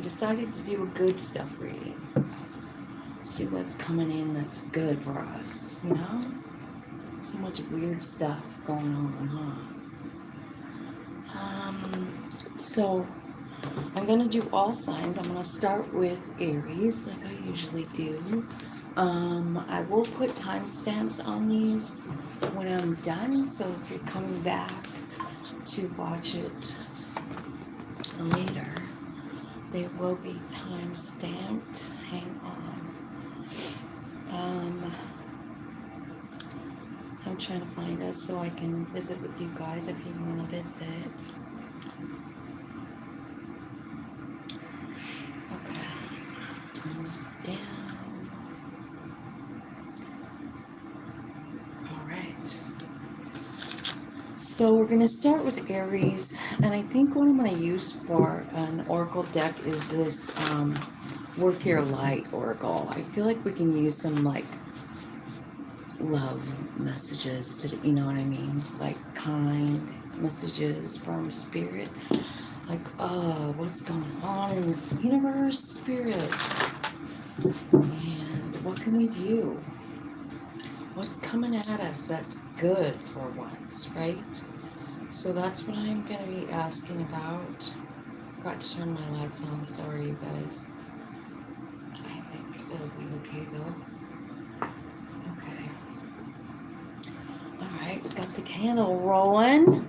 decided to do a good stuff reading. See what's coming in that's good for us, you know? So much weird stuff going on, So I'm going to do all signs. I'm going to start with Aries, like I usually do. I will put timestamps on these when I'm done, so if you're coming back to watch it later, they will be time-stamped. Hang on. I'm trying to find us so I can visit with you guys if you want to visit. Okay. Turn this down. Alright. So we're going to start with Aries, and I think what I'm going to use for an oracle deck is this Work Your Light oracle. I feel like we can use some like love messages to, you know what I mean? Like kind messages from spirit. Like, oh, what's going on in this universe, spirit? And what can we do? What's coming at us that's good for once, right? So that's what I'm going to be asking about. Forgot to turn my lights on. Sorry, you guys. I think it'll be okay, though. Okay. Alright, got the candle rolling.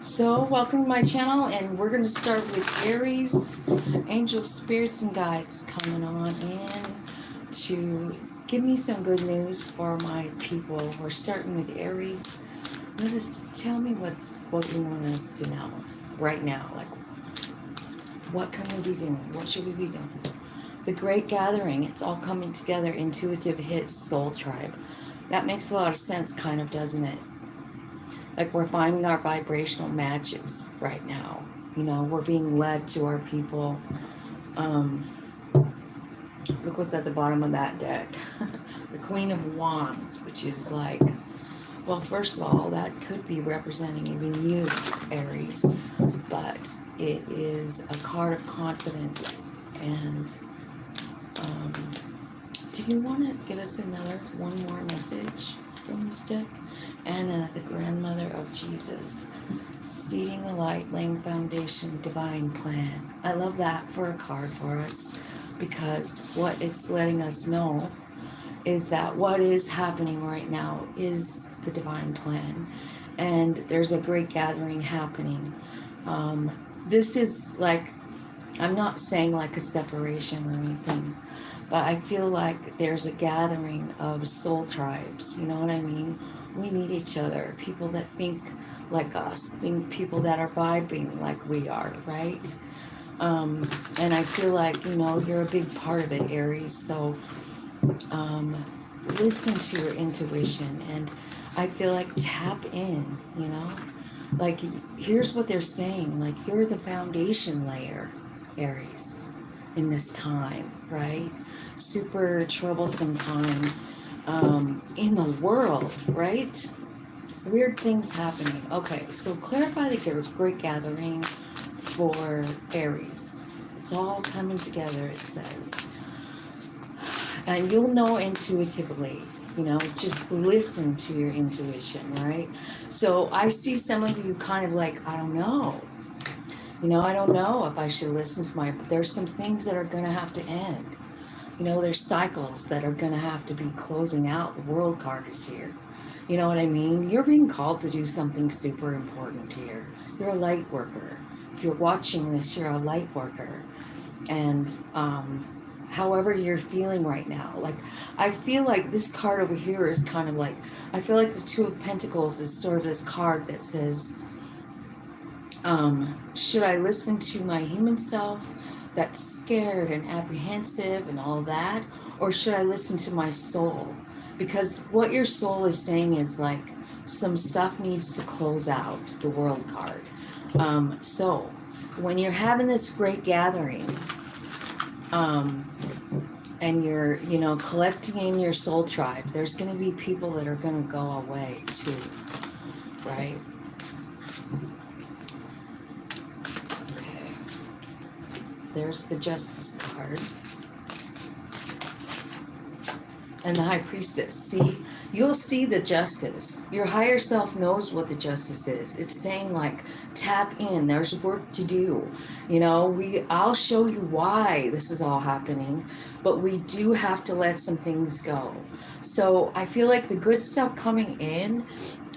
So, welcome to my channel, and we're going to start with Aries. Angels, spirits, and guides coming on in to give me some good news for my people. We're starting with Aries. Tell me what you want us to know right now. Like, what can we be doing? What should we be doing? The Great Gathering. It's all coming together. Intuitive hits, soul tribe. That makes a lot of sense, kind of, doesn't it? Like, we're finding our vibrational matches right now. You know, we're being led to our people. Look what's at the bottom of that deck. The Queen of Wands, which is like, well, first of all, that could be representing even you, Aries. But it is a card of confidence. And do you want to give us one more message from this deck? Anna, the grandmother of Jesus, seeding the light, laying foundation, divine plan. I love that for a card for us, because what it's letting us know is that what is happening right now is the divine plan, and there's a great gathering happening. This is like, I'm not saying like a separation or anything, but I feel like there's a gathering of soul tribes, you know what I mean? We need each other, people that think like us, people that are vibing like we are, right? And I feel like, you know, you're a big part of it, Aries, so listen to your intuition, and I feel like tap in, you know? Like, here's what they're saying, like, you're the foundation layer, Aries, in this time, right? Super troublesome time in the world, right? Weird things happening. Okay, so clarify the Great Gathering for Aries. It's all coming together, it says. And you'll know intuitively, you know, just listen to your intuition, right? So I see some of you kind of like, I don't know. You know, I don't know if I should listen to there's some things that are going to have to end. You know, there's cycles that are going to have to be closing out. The World card is here. You know what I mean? You're being called to do something super important here. You're a light worker. If you're watching this, you're a light worker. And however you're feeling right now, like, I feel like this card over here is kind of like, I feel like the Two of Pentacles is sort of this card that says, should I listen to my human self that's scared and apprehensive and all that, or should I listen to my soul? Because what your soul is saying is like, some stuff needs to close out, the World card. So when you're having this great gathering, and you're, you know, collecting in your soul tribe, there's going to be people that are going to go away too, right? Okay. There's the Justice card. And the High Priestess. See, you'll see the justice. Your higher self knows what the justice is. It's saying like, tap in. There's work to do. You know, I'll show you why this is all happening, but we do have to let some things go. So I feel like the good stuff coming in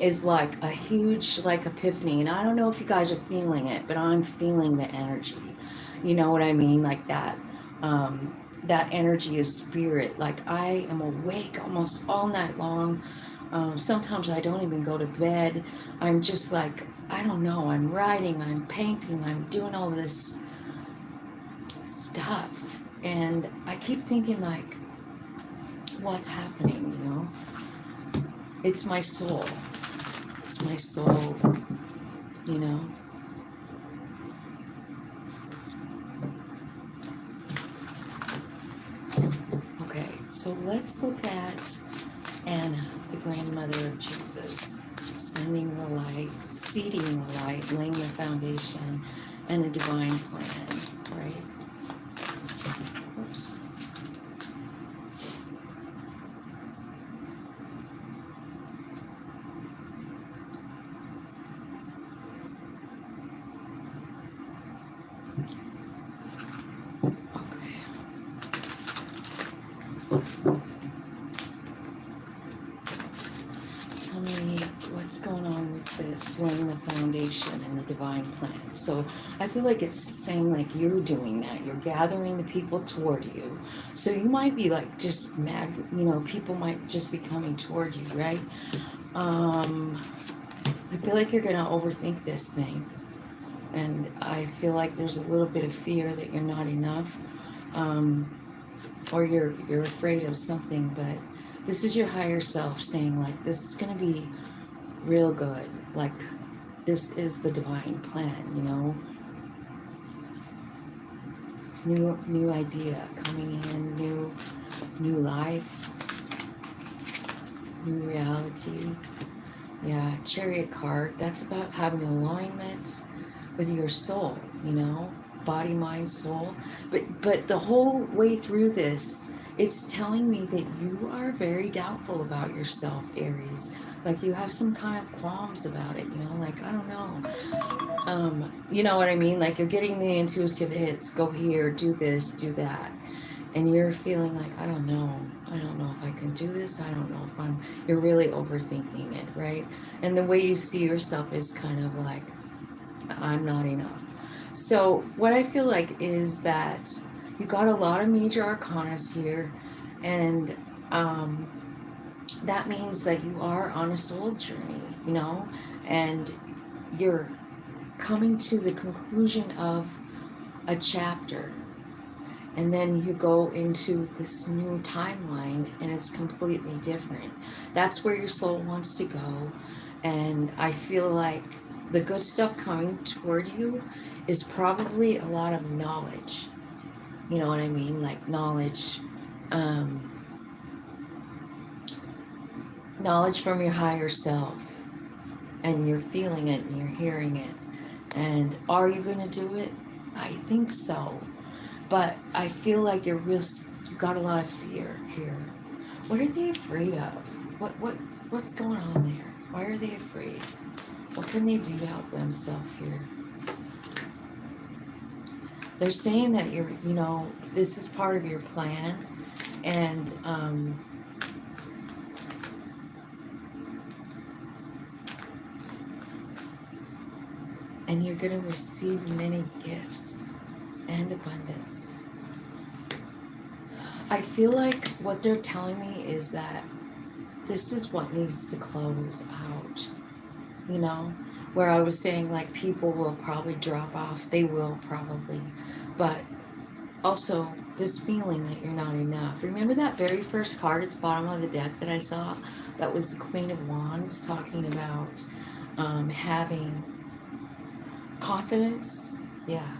is like a huge like epiphany. And I don't know if you guys are feeling it, but I'm feeling the energy. You know what I mean? Like that. That energy of spirit. Like I am awake almost all night long. Sometimes I don't even go to bed. I'm just like, I don't know, I'm writing, I'm painting, I'm doing all this stuff. And I keep thinking like, what's happening, you know? It's my soul. It's my soul, you know? Okay, so let's look at Anna, the grandmother of Jesus, sending the light, seeding the light, laying the foundation, and a divine plan, right? Oops. Tell me what's going on with this, laying the foundation and the divine plan. So I feel like it's saying like you're doing that. You're gathering the people toward you. So you might be like just mad, you know, people might just be coming toward you, right? I feel like you're going to overthink this thing. And I feel like there's a little bit of fear that you're not enough. Or you're afraid of something, but this is your higher self saying like, this is going to be real good. Like, this is the divine plan, you know? New idea coming in, new life, new reality. Yeah, Chariot card, that's about having alignment with your soul, you know? Body, mind, soul. But the whole way through this, it's telling me that you are very doubtful about yourself, Aries. Like you have some kind of qualms about it, you know, like I don't know. You know what I mean? Like you're getting the intuitive hits, go here, do this, do that. And you're feeling like, I don't know if I can do this. I don't know if you're really overthinking it, right? And the way you see yourself is kind of like, I'm not enough. So what I feel like is that you got a lot of major arcanas here, and that means that you are on a soul journey, you know, and you're coming to the conclusion of a chapter, and then you go into this new timeline and it's completely different. That's where your soul wants to go, and I feel like the good stuff coming toward you is probably a lot of knowledge. You know what I mean? Like knowledge, knowledge from your higher self, and you're feeling it and you're hearing it. And are you going to do it? I think so. But I feel like you got a lot of fear here. What are they afraid of? What's going on there? Why are they afraid? What can they do to help themselves here? They're saying that you know, this is part of your plan, and you're going to receive many gifts and abundance. I feel like what they're telling me is that this is what needs to close out, you know, where I was saying like people will probably drop off. They will probably, but also this feeling that you're not enough. Remember that very first card at the bottom of the deck that I saw? That was the Queen of Wands talking about having confidence. Yeah.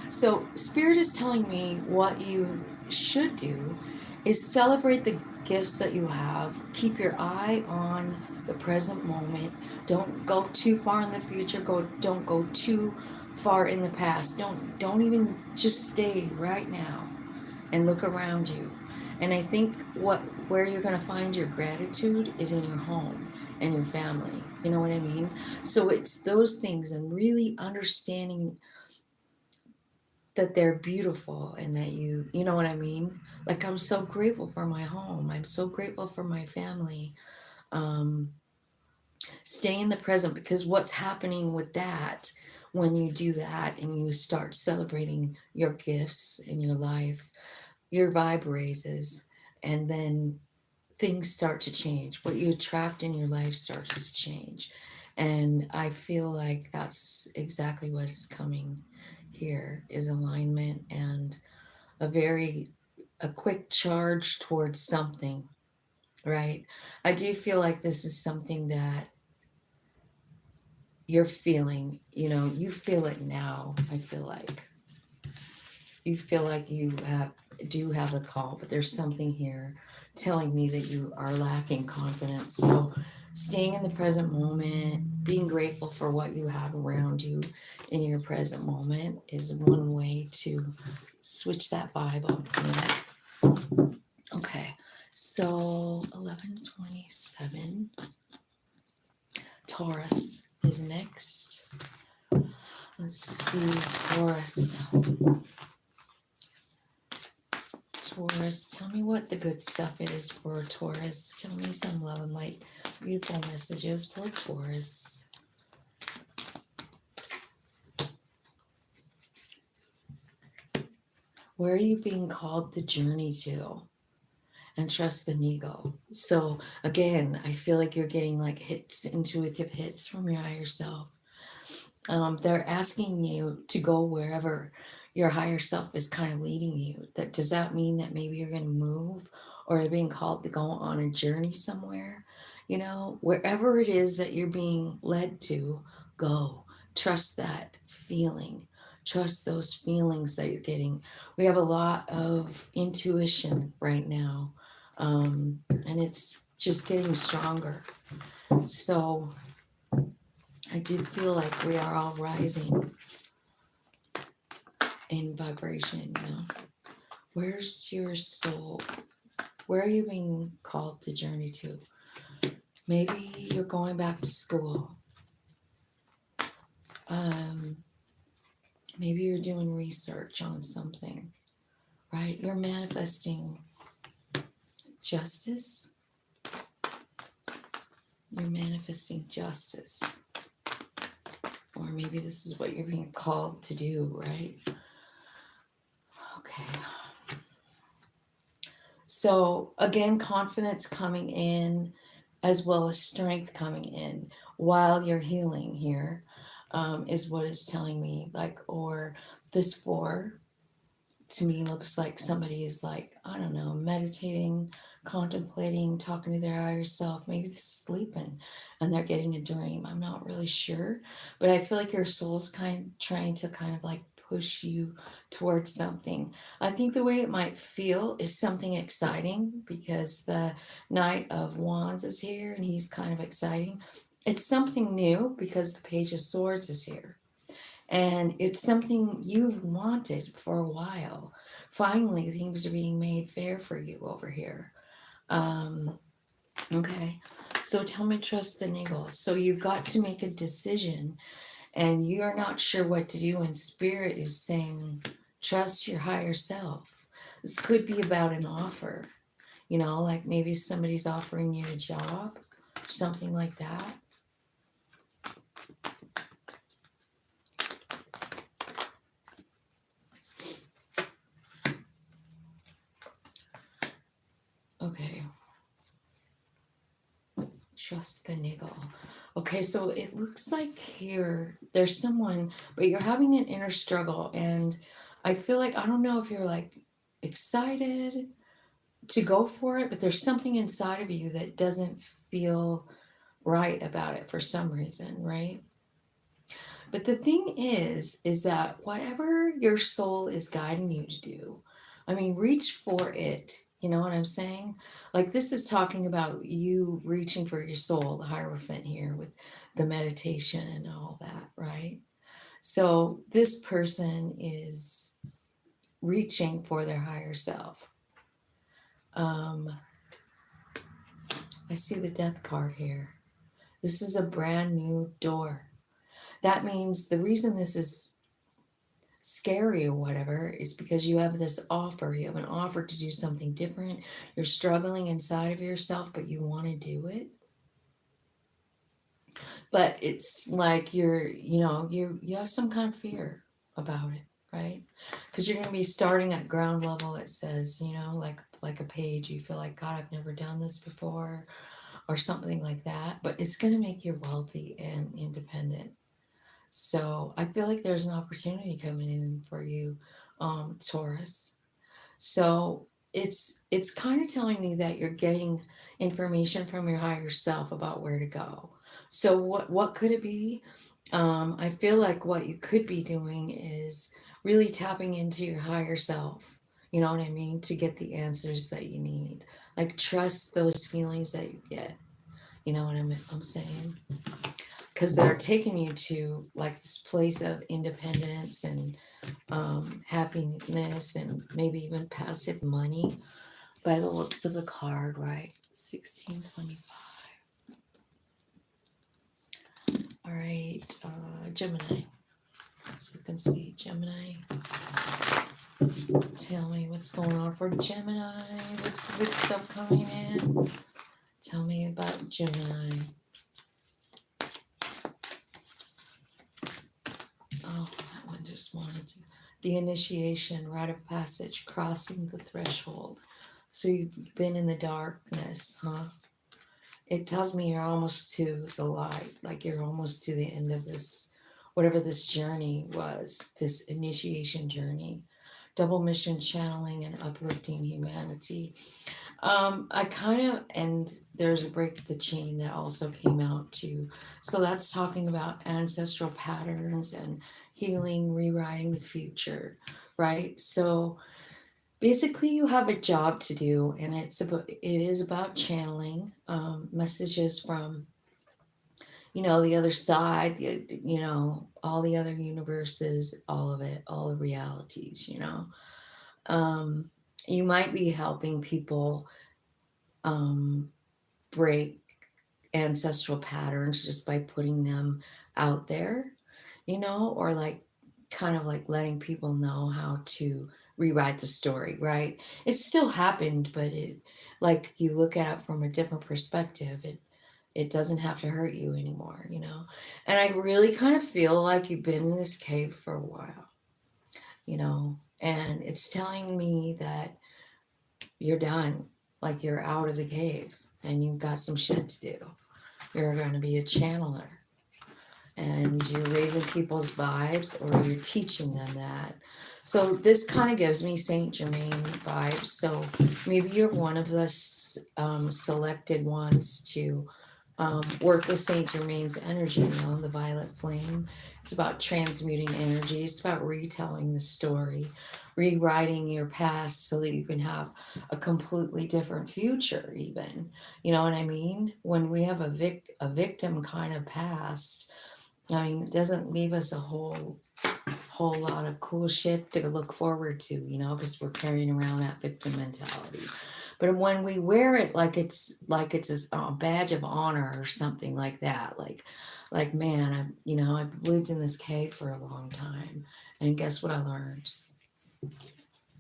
So Spirit is telling me what you should do is celebrate the gifts that you have. Keep your eye on the present moment. Don't go too far in the future. Don't go too far in the past. Don't even just stay right now and look around you. And I think where you're going to find your gratitude is in your home and your family. You know what I mean? So it's those things and really understanding that they're beautiful and that you know what I mean? Like I'm so grateful for my home. I'm so grateful for my family. Um, Stay in the present, because what's happening with that when you do that and you start celebrating your gifts in your life, your vibe raises, and then things start to change. What you attract in your life starts to change. And I feel like that's exactly what is coming here is alignment and a quick charge towards something, right? I do feel like this is something that you're feeling, you feel it now. I feel like you feel like you do have a call, but there's something here telling me that you are lacking confidence. So staying in the present moment, being grateful for what you have around you in your present moment is one way to switch that vibe up. Okay, so 1127. Taurus is next. Let's see, Taurus. Taurus, tell me what the good stuff is for Taurus. Tell me some love and light, beautiful messages for Taurus. Where are you being called to journey to? And trust the ego. So again, I feel like you're getting like hits, intuitive hits from your higher self. They're asking you to go wherever your higher self is kind of leading you. Does that mean that maybe you're going to move, or you're being called to go on a journey somewhere? Wherever it is that you're being led to, go. Trust that feeling. Trust those feelings that you're getting. We have a lot of intuition right now, and it's just getting stronger. So I do feel like we are all rising in vibration. Where's your soul? Where are you being called to journey to? Maybe you're going back to school. Maybe you're doing research on something, right? You're manifesting justice. You're manifesting justice. Or maybe this is what you're being called to do, right? Okay. So again, confidence coming in as well as strength coming in while you're healing here, is what it's telling me. Or this 4 to me looks like somebody is like, I don't know, meditating, contemplating, talking to their higher self, maybe sleeping and they're getting a dream. I'm not really sure, but I feel like your soul's trying to kind of like push you towards something. I think the way it might feel is something exciting, because the Knight of Wands is here and he's kind of exciting. It's something new because the Page of Swords is here. And it's something you've wanted for a while. Finally, things are being made fair for you over here. Okay, so tell me, trust the niggles. So you've got to make a decision and you're not sure what to do, and Spirit is saying, trust your higher self. This could be about an offer, like maybe somebody's offering you a job, something like that. Okay. Trust the niggle. Okay, so it looks like here there's someone, but you're having an inner struggle, and I feel like, I don't know if you're like excited to go for it, but there's something inside of you that doesn't feel right about it for some reason, right? But the thing is that whatever your soul is guiding you to do, I mean, reach for it. You know what I'm saying? Like, this is talking about you reaching for your soul, the Hierophant here with the meditation and all that, right? So this person is reaching for their higher self. Um, I see the death card here. This is a brand new door. That means the reason this is scary or whatever is because you have this offer. You have an offer to do something different. You're struggling inside of yourself, but you want to do it. But it's like you have some kind of fear about it, right? Because you're going to be starting at ground level. It says, like a page. You feel like, God, I've never done this before, or something like that. But it's going to make you wealthy and independent. So I feel like there's an opportunity coming in for you, Taurus. So it's kind of telling me that you're getting information from your higher self about where to go. So what could it be? I feel like what you could be doing is really tapping into your higher self. You know what I mean? To get the answers that you need. Like trust those feelings that you get. You know what I'm saying? Because they're taking you to like this place of independence and happiness and maybe even passive money by the looks of the card, right? 1625. All right, Gemini. Let's look and see. Gemini. Tell me what's going on for Gemini. What's the good stuff coming in? Tell me about Gemini. Oh, that one just wanted to. The initiation, rite of passage, crossing the threshold. So you've been in the darkness, huh? It tells me you're almost to the light, like you're almost to the end of this, whatever this journey was, this initiation journey. Double mission channeling and uplifting humanity. I kind of, and there's a break the chain that also came out too. So that's talking about ancestral patterns and healing, rewriting the future, right? So basically you have a job to do, and it is about channeling messages from the other side, all the other universes, all of it, all the realities. um, you might be helping people um, break ancestral patterns just by putting them out there, or like kind of like letting people know how to rewrite the story, right? It still happened, but it, like, you look at it from a different perspective. It doesn't have to hurt you anymore. And I really kind of feel like you've been in this cave for a while. And it's telling me that you're done, like you're out of the cave and you've got some shit to do. You're going to be a channeler and you're raising people's vibes, or you're teaching them that. So this kind of gives me Saint Germain vibes. So maybe you're one of the selected ones to work with Saint Germain's energy, the violet flame. It's about transmuting energy. It's about retelling the story, rewriting your past so that you can have a completely different future, even. You know what I mean? When we have a victim kind of past, I mean, it doesn't leave us a whole lot of cool shit to look forward to, because we're carrying around that victim mentality. But when we wear it like it's a badge of honor or something like that, like man, I've lived in this cave for a long time, and guess what I learned?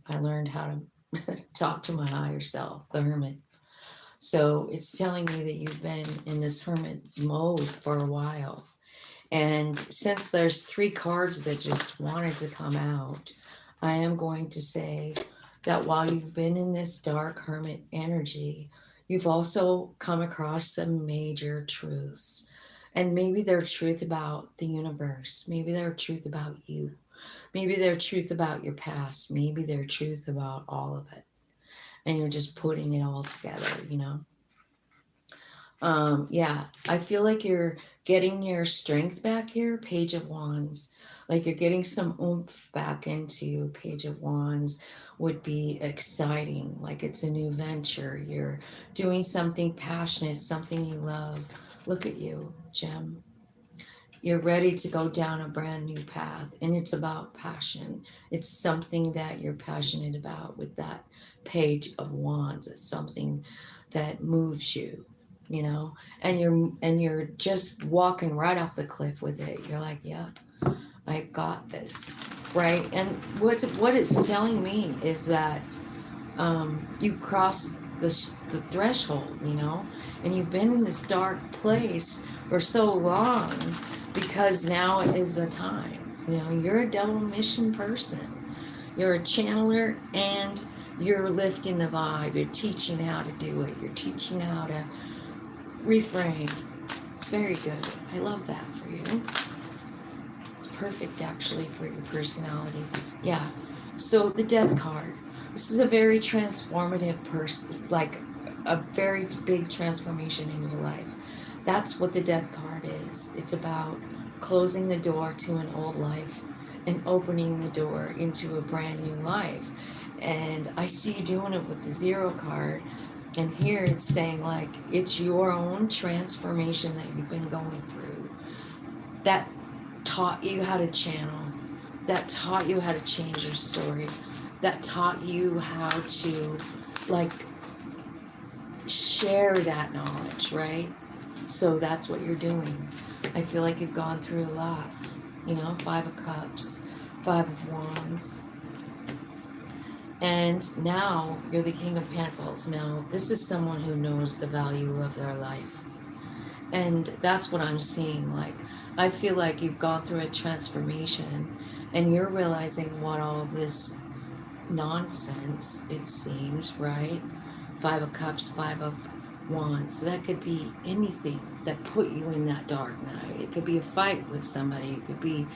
I learned how to talk to my higher self, the hermit. So it's telling me that you've been in this hermit mode for a while. And since there's 3 cards that just wanted to come out, I am going to say that while you've been in this dark hermit energy, you've also come across some major truths. And maybe they're truth about the universe. Maybe they're truth about you. Maybe they're truth about your past. Maybe they're truth about all of it. And you're just putting it all together. Yeah, I feel like you're getting your strength back here, Page of Wands. Like you're getting some oomph back into Page of Wands would be exciting. Like it's a new venture. You're doing something passionate, something you love. Look at you, Gem. You're ready to go down a brand new path, and it's about passion. It's something that you're passionate about with that Page of Wands. It's something that moves you, you know, and you're just walking right off the cliff with it. You're like, yep, I got this, right? And what it's telling me is that you crossed the threshold, you know, and you've been in this dark place for so long because now is the time. You know, you're a double mission person. You're a channeler and you're lifting the vibe. You're teaching how to do it. You're teaching how to reframe. Very good. I love that for you. It's perfect actually for your personality. Yeah. So the Death card. This is a very transformative person, like a very big transformation in your life. That's what the Death card is. It's about closing the door to an old life and opening the door into a brand new life. And I see you doing it with the Zero card. And here it's saying like it's your own transformation that you've been going through that taught you how to channel, that taught you how to change your story, that taught you how to like share that knowledge, right? So that's what you're doing. I feel like you've gone through a lot, you know, 5 of Cups, 5 of Wands. And now you're the King of Pentacles. Now, this is someone who knows the value of their life. And that's what I'm seeing. Like, I feel like you've gone through a transformation and you're realizing what all this nonsense, it seems, right? 5 of Cups, 5 of Wands. So that could be anything that put you in that dark night. It could be a fight with somebody. It could be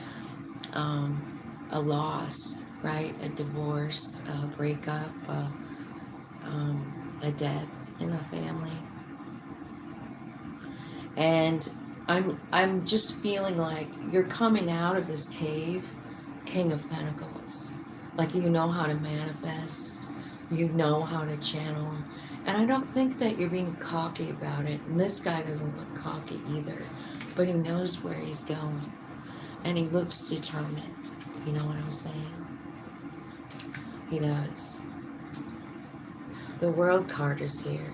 a loss, right? A divorce, a breakup, a death in a family. And I'm just feeling like you're coming out of this cave, King of Pentacles. Like you know how to manifest, you know how to channel. And I don't think that you're being cocky about it. And this guy doesn't look cocky either, but he knows where he's going. And he looks determined. You know what I'm saying? He does. The World card is here.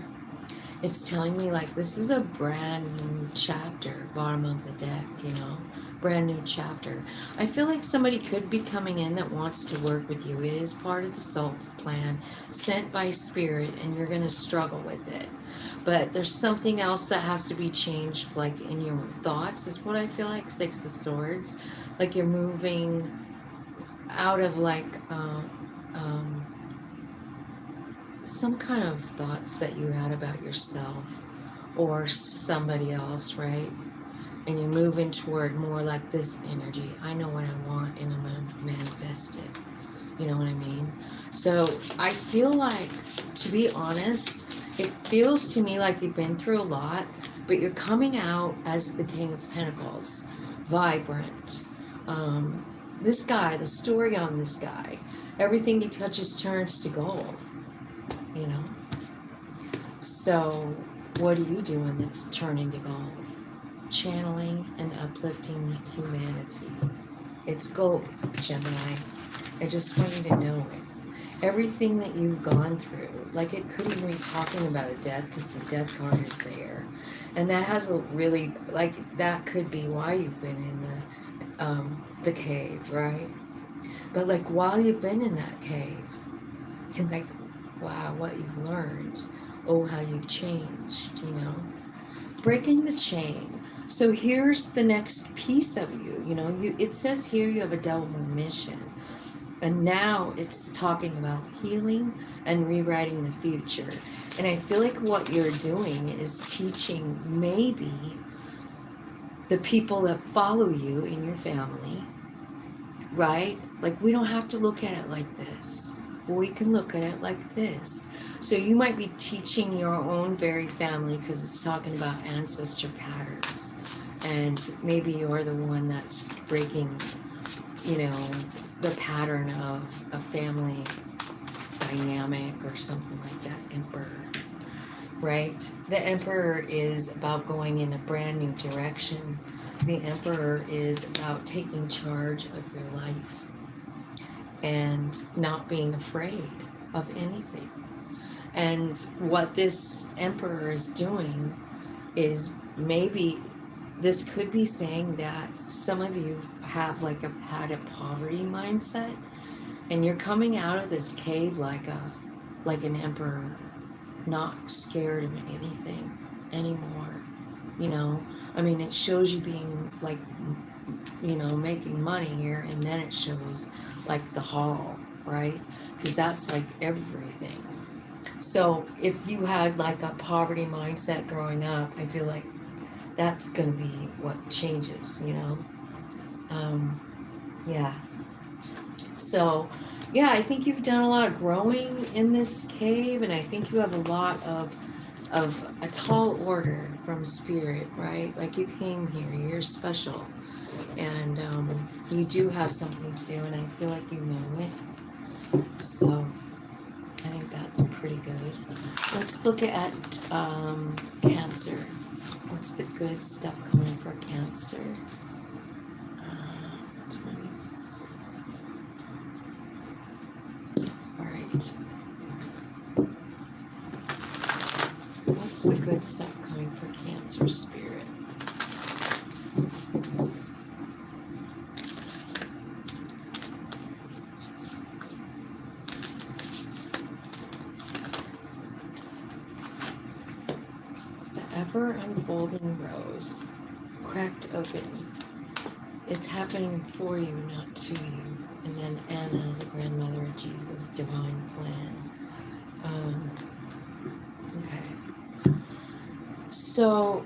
It's telling me like this is a brand new chapter, bottom of the deck, you know, brand new chapter. I feel like somebody could be coming in that wants to work with you. It is part of the soul plan, sent by spirit, and you're going to struggle with it. But there's something else that has to be changed, like in your thoughts, is what I feel like. 6 of Swords. Like you're moving out of like some kind of thoughts that you had about yourself or somebody else, right? And you're moving toward more like this energy. I know what I want and I'm going to manifest it. You know what I mean? So I feel like, to be honest, it feels to me like you've been through a lot, but you're coming out as the King of Pentacles, vibrant. This guy, the story on this guy, everything he touches turns to gold, you know? So what are you doing that's turning to gold? Channeling and uplifting humanity. It's gold, Gemini. I just want you to know it. Everything that you've gone through, like it could even be talking about a death because the Death card is there. And that has a really, like, that could be why you've been in the cave, right? But like while you've been in that cave, you're like, wow, what you've learned. Oh, how you've changed, you know? Breaking the chain. So here's the next piece of you, you know, it says here you have a double mission. And now it's talking about healing and rewriting the future. And I feel like what you're doing is teaching maybe the people that follow you in your family, right? Like we don't have to look at it like this. We can look at it like this. So you might be teaching your own very family because it's talking about ancestor patterns. And maybe you're the one that's breaking, you know, the pattern of a family dynamic or something like that. Emperor, right? The Emperor is about going in a brand new direction. the Emperor is about taking charge of your life and not being afraid of anything. And what this Emperor is doing is, maybe this could be saying that some of you have like had a poverty mindset, and you're coming out of this cave like an emperor, not scared of anything anymore. You know, I mean, it shows you being like, you know, making money here, and then it shows like the hall, right? Because that's like everything. So if you had like a poverty mindset growing up, I feel like that's going to be what changes, you know? Yeah. So, yeah, I think you've done a lot of growing in this cave, and I think you have a lot of a tall order from spirit, right? Like, you came here, you're special, and you do have something to do, and I feel like you know it. So, I think that's pretty good. Let's look at Cancer. What's the good stuff coming for Cancer? 26. All right. What's the good stuff coming for Cancer spirit? The ever unfolding rose, cracked open. It's happening for you, not to you. And then Anna, the grandmother of Jesus, divine plan. Okay. So,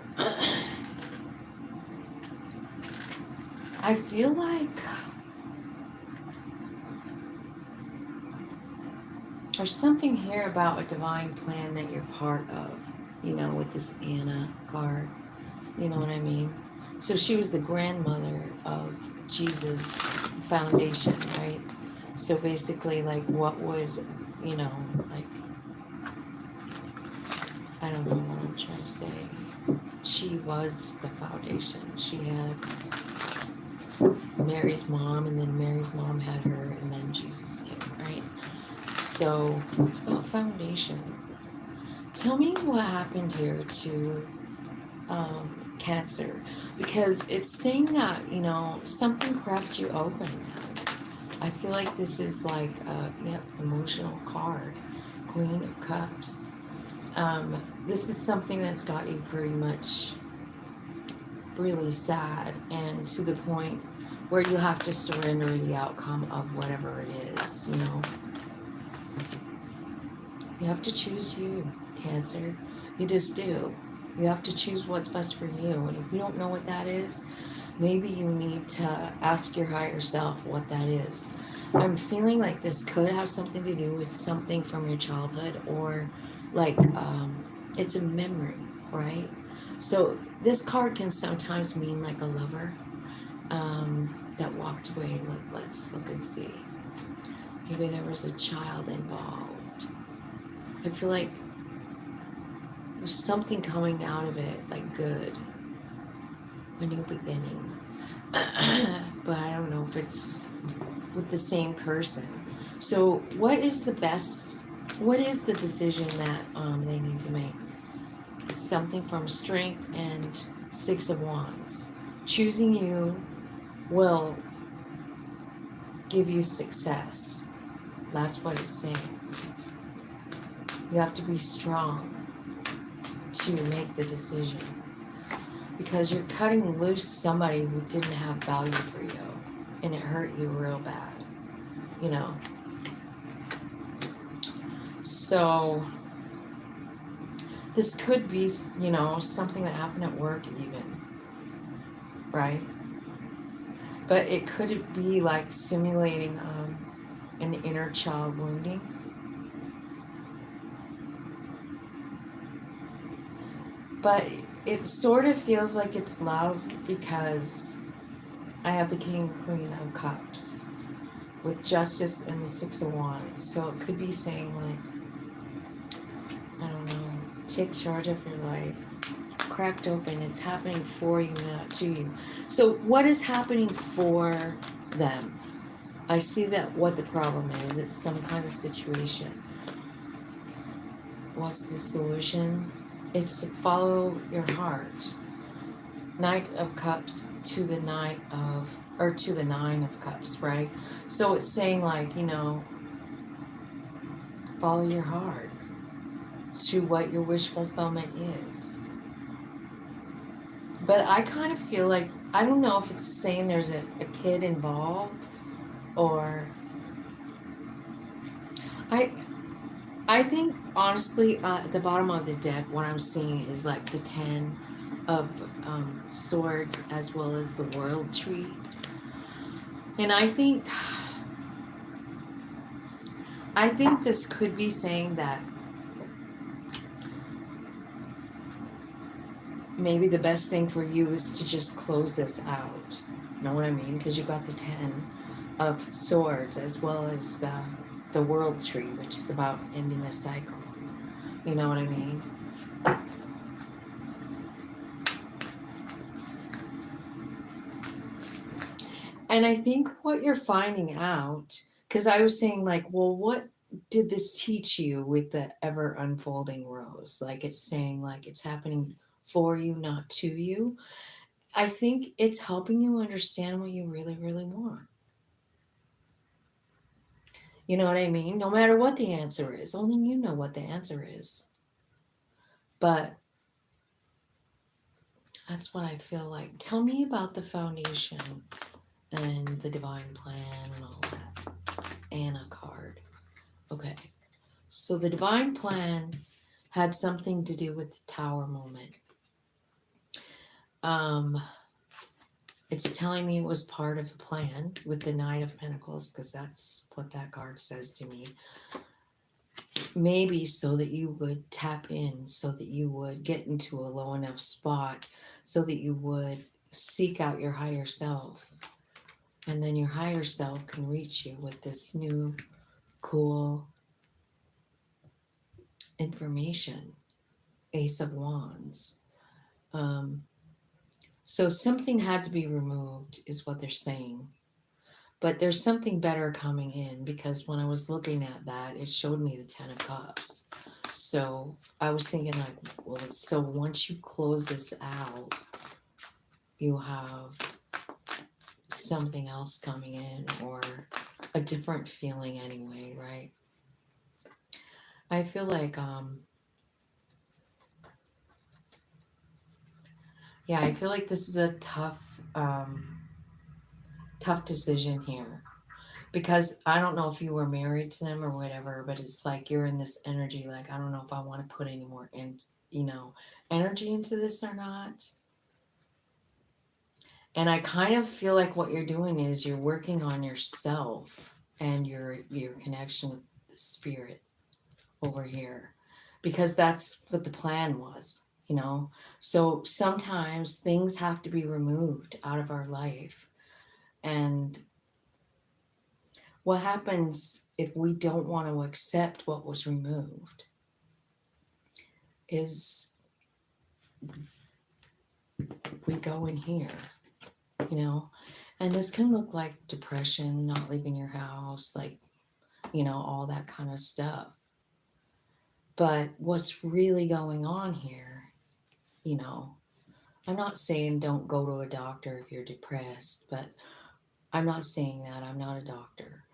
I feel like there's something here about a divine plan that you're part of, you know, with this Anna card. You know what I mean? So she was the grandmother of Jesus Foundation, right? So basically, like, what would, you know, like, I don't know what I'm trying to say. She was the foundation. She had Mary's mom, and then Mary's mom had her, and then Jesus came, right? So it's about foundation. Tell me what happened here to Cancer, because it's saying that, you know, something cracked you open now. I feel like this is like a emotional card, Queen of Cups. This is something that's got you pretty much really sad, and to the point where you have to surrender the outcome of whatever it is, you know. You have to choose you, Cancer. You just do. You have to choose what's best for you. And if you don't know what that is, maybe you need to ask your higher self what that is. I'm feeling like this could have something to do with something from your childhood, or like it's a memory, right? So this card can sometimes mean like a lover that walked away. Let's look and see. Maybe there was a child involved. I feel like there's something coming out of it, like good. A new beginning. But I don't know if it's with the same person. So what is the decision that they need to make? Something from Strength and Six of Wands. Choosing you will give you success. That's what it's saying. You have to be strong to make the decision, because you're cutting loose somebody who didn't have value for you, and it hurt you real bad, you know. So this could be, you know, something that happened at work even, right? But it could be like stimulating an inner child wounding. But it sort of feels like it's love, because I have the King and Queen of Cups with Justice and the Six of Wands. So it could be saying, like, I don't know, take charge of your life, cracked open. It's happening for you, not to you. So what is happening for them? I see that what the problem is. It's some kind of situation. What's the solution? It's to follow your heart. Knight of Cups to the Knight of, or to the Nine of Cups, right? So it's saying like, follow your heart to what your wish fulfillment is. But I kind of feel like, I don't know if it's saying there's a kid involved, or I think honestly at the bottom of the deck what I'm seeing is like the 10 of swords as well as the world tree. And I think this could be saying that maybe the best thing for you is to just close this out. Know what I mean? Because you got the 10 of swords as well as the world tree, which is about ending a cycle. You know what I mean? And I think what you're finding out, because I was saying like, well, what did this teach you with the ever unfolding rose? Like it's saying like it's happening for you, not to you. I think it's helping you understand what you really, really want. You know what I mean? No matter what the answer is, only you know what the answer is. But that's what I feel like. Tell me about the foundation and the divine plan and all that. Anna card. Okay. So the divine plan had something to do with the tower moment. It's telling me it was part of the plan with the Knight of Pentacles, because that's what that card says to me. Maybe so that you would tap in, so that you would get into a low enough spot, so that you would seek out your higher self. And then your higher self can reach you with this new, cool information. Ace of Wands. So something had to be removed, is what they're saying. But there's something better coming in, because when I was looking at that, it showed me the 10 of Cups. So I was thinking like, well, so once you close this out, you have something else coming in, or a different feeling anyway, right? I feel like, yeah, I feel like this is a tough decision here. Because I don't know if you were married to them or whatever, but it's like you're in this energy, like, I don't know if I want to put any more energy into this or not. And I kind of feel like what you're doing is you're working on yourself and your connection with the spirit over here, because that's what the plan was, So sometimes things have to be removed out of our life. And what happens if we don't want to accept what was removed is we go in here, and this can look like depression, not leaving your house, like, all that kind of stuff. But what's really going on here, I'm not saying don't go to a doctor if you're depressed, but I'm not saying that. I'm not a doctor.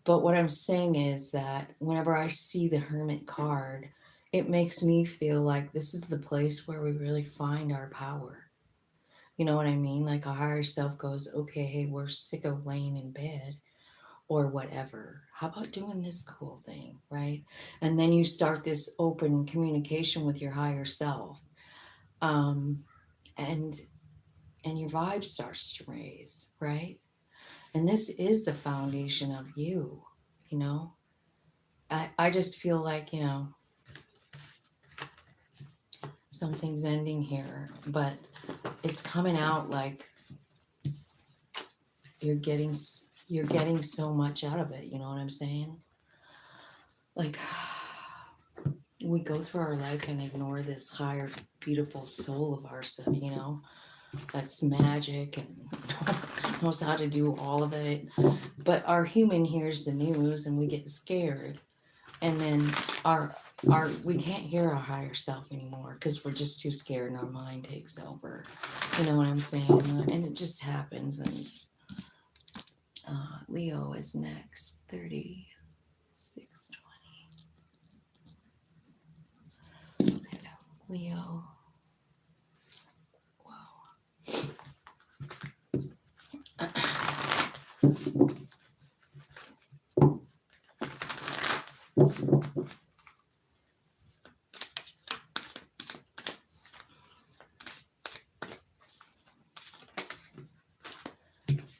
But what I'm saying is that whenever I see the Hermit card, it makes me feel like this is the place where we really find our power. You know what I mean? Like a higher self goes, okay, hey, we're sick of laying in bed or whatever. How about doing this cool thing, right? And then you start this open communication with your higher self. And your vibe starts to raise, right? And this is the foundation of you, I just feel like, something's ending here, but it's coming out like you're getting so much out of it. You know what I'm saying? Like, we go through our life and ignore this higher, beautiful soul of ours, that's magic and knows how to do all of it. But our human hears the news and we get scared. And then our we can't hear our higher self anymore because we're just too scared and our mind takes over. You know what I'm saying? And it just happens. And Leo is next, 3620. Okay, Leo.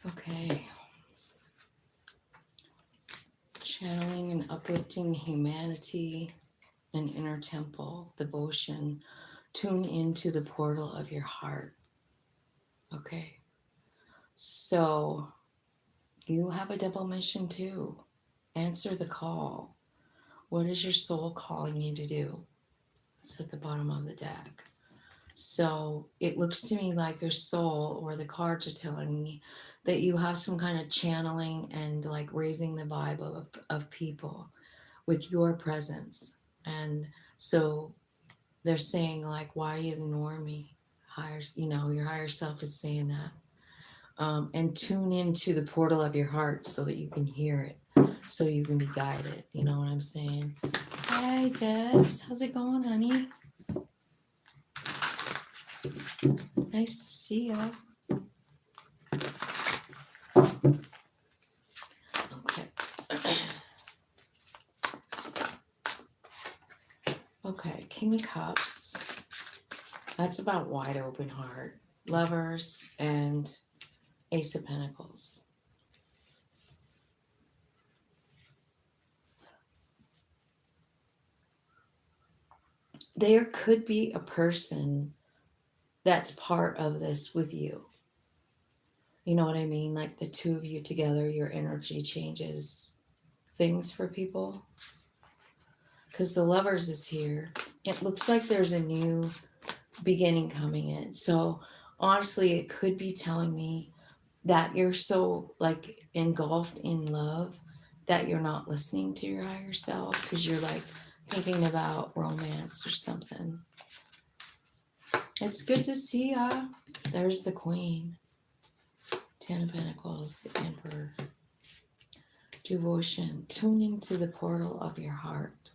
Okay. Channeling and uplifting humanity and inner temple devotion. Tune into the portal of your heart. Okay. So you have a double mission too. Answer the call. What is your soul calling you to do? It's at the bottom of the deck. So it looks to me like your soul or the cards are telling me that you have some kind of channeling and like raising the vibe of people with your presence. And so they're saying like, why you ignore me? Higher, your higher self is saying that. And tune into the portal of your heart so that you can hear it, so you can be guided. You know what I'm saying? Hi, Debs. How's it going, honey? Nice to see you. Okay. Okay, King of Cups. That's about wide open heart. Lovers and Ace of Pentacles. There could be a person that's part of this with you. You know what I mean? Like the two of you together, your energy changes things for people. Because the Lovers is here. It looks like there's a new beginning coming in. So honestly, it could be telling me that you're so like engulfed in love that you're not listening to your higher self because you're like thinking about romance or something. It's good to see ya. There's the Queen. 10 of Pentacles, the Emperor. Devotion. Tune into the portal of your heart.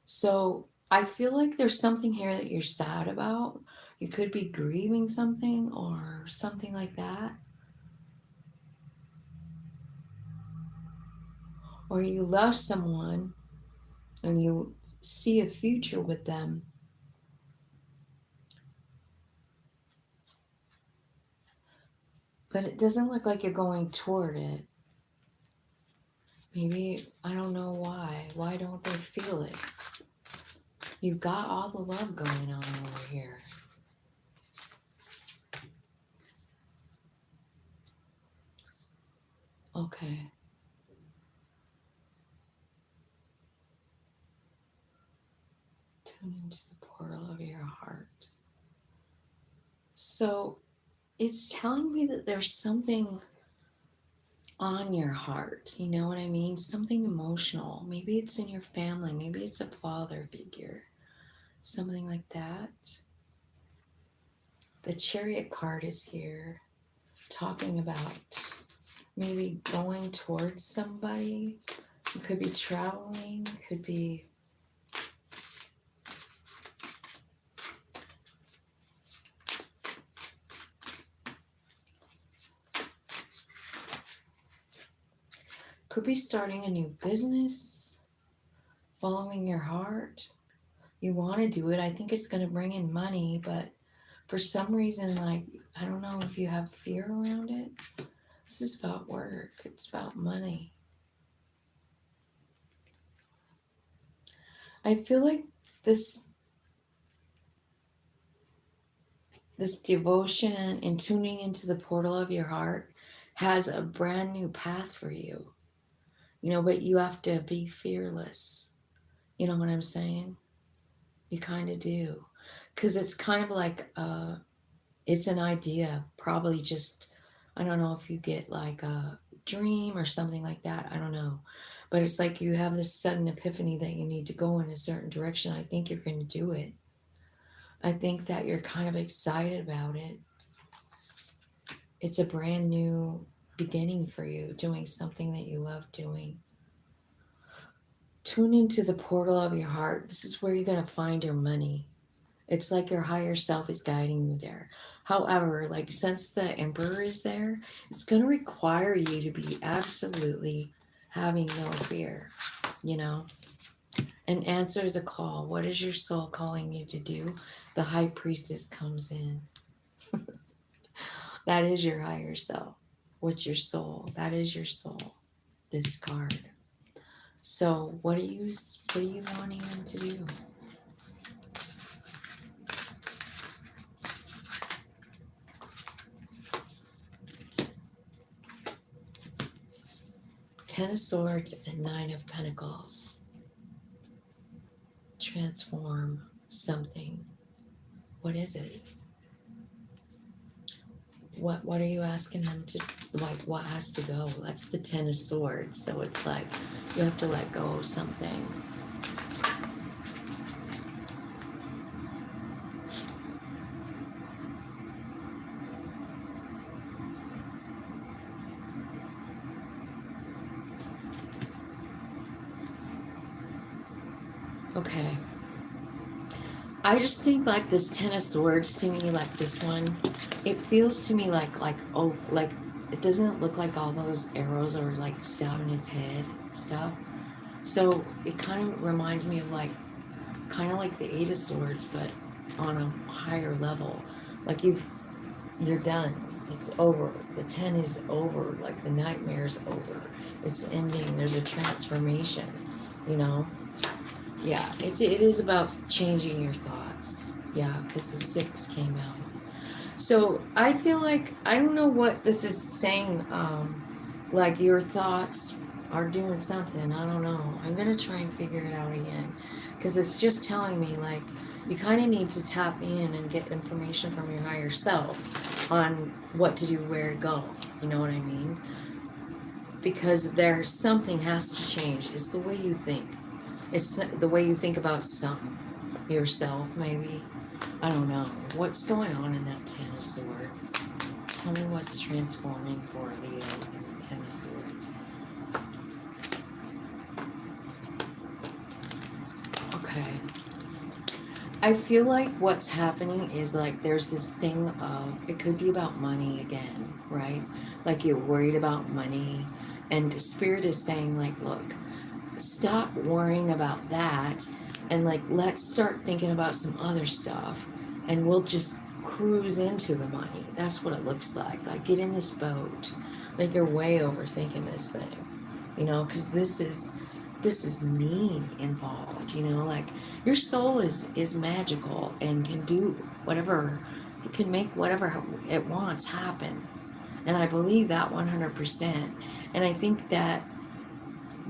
So I feel like there's something here that you're sad about. You could be grieving something or something like that. Or you love someone and you see a future with them. But it doesn't look like you're going toward it. Maybe, I don't know why. Why don't they feel it? You've got all the love going on over here. Okay. Tune into the portal of your heart. So it's telling me that there's something on your heart. You know what I mean? Something emotional. Maybe it's in your family. Maybe it's a father figure. Something like that. The Chariot card is here talking about maybe going towards somebody. You could be traveling, could be starting a new business, following your heart. You want to do it. I think it's going to bring in money, but for some reason, like, I don't know if you have fear around it. This is about work. It's about money. I feel like this devotion and tuning into the portal of your heart has a brand new path for you. But you have to be fearless. You know what I'm saying? You kind of do. Because it's kind of like, it's an idea, probably just, I don't know if you get like a dream or something like that. I don't know. But it's like you have this sudden epiphany that you need to go in a certain direction. I think you're going to do it. I think that you're kind of excited about it. It's a brand new beginning for you, doing something that you love doing. Tune into the portal of your heart. This is where you're going to find your money. It's like your higher self is guiding you there. However, like since the Emperor is there, it's going to require you to be absolutely having no fear, you know, and answer the call. What is your soul calling you to do? The High Priestess comes in. That is your higher self. What's your soul? That is your soul. This card. So what are you wanting them to do? Ten of Swords and Nine of Pentacles. Transform something. What is it? What are you asking them to, like, what has to go? That's the Ten of Swords. So it's like you have to let go of something. Okay. I just think like this Ten of Swords to me, like this one, it feels to me like oh, like it doesn't look like all those arrows are like stabbing his head and stuff. So it kind of reminds me of like kind of like the Eight of Swords, but on a higher level. Like you're done. It's over. The 10 is over. Like the nightmare's over. It's ending. There's a transformation, you know? Yeah, it is about changing your thoughts. Yeah, because the 6 came out. So I feel like, I don't know what this is saying, like your thoughts are doing something. I don't know. I'm going to try and figure it out again. Because it's just telling me, like, you kind of need to tap in and get information from your higher self on what to do, where to go. You know what I mean? Because there's something has to change. It's the way you think. It's the way you think about yourself, maybe. I don't know. What's going on in that Ten of Swords? Tell me what's transforming for Leo in the Ten of Swords. Okay. I feel like what's happening is like there's this thing of, it could be about money again, right? Like you're worried about money, and the Spirit is saying like, look, stop worrying about that, and like let's start thinking about some other stuff, and we'll just cruise into the money. That's what it looks like get in this boat. Like you're way overthinking this thing, you know, because this is me involved, you know. Like your soul is magical and can do whatever, it can make whatever it wants happen, and I believe that 100%. And I think that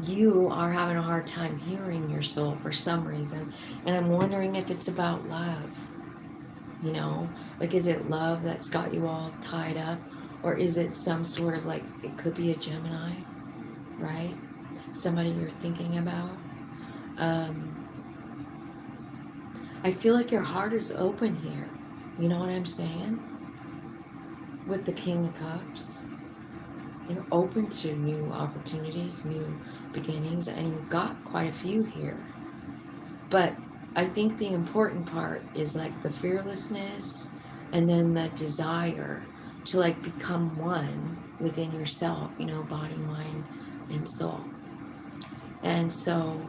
you are having a hard time hearing your soul for some reason, and I'm wondering if it's about love, you know, like is it love that's got you all tied up, or is it some sort of like, it could be a Gemini, right? Somebody you're thinking about. I feel like your heart is open here, you know what I'm saying, with the King of Cups. You're open to new opportunities, new beginnings, and you've got quite a few here. But I think the important part is like the fearlessness, and then the desire to like become one within yourself, you know, body, mind, and soul. And so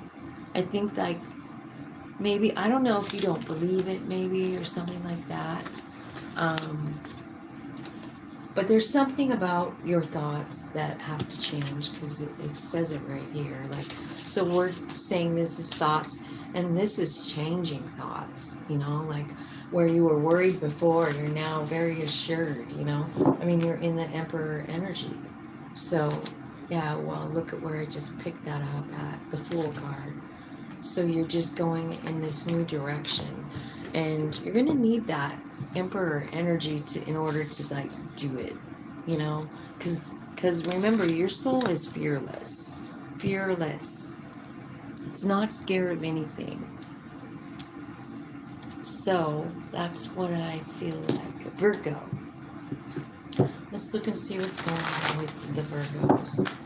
I think like maybe, I don't know if you don't believe it maybe, or something like that. But there's something about your thoughts that have to change, because it says it right here. Like, so we're saying this is thoughts, and this is changing thoughts, you know, like where you were worried before, you're now very assured, you know. I mean, you're in the Emperor energy. So, yeah, well, look at where I just picked that up at, the Fool card. So you're just going in this new direction, and you're gonna need that Emperor energy in order to like do it, you know, because remember, your soul is fearless, fearless. It's not scared of anything. So that's what I feel like. Virgo. Let's look and see what's going on with the Virgos.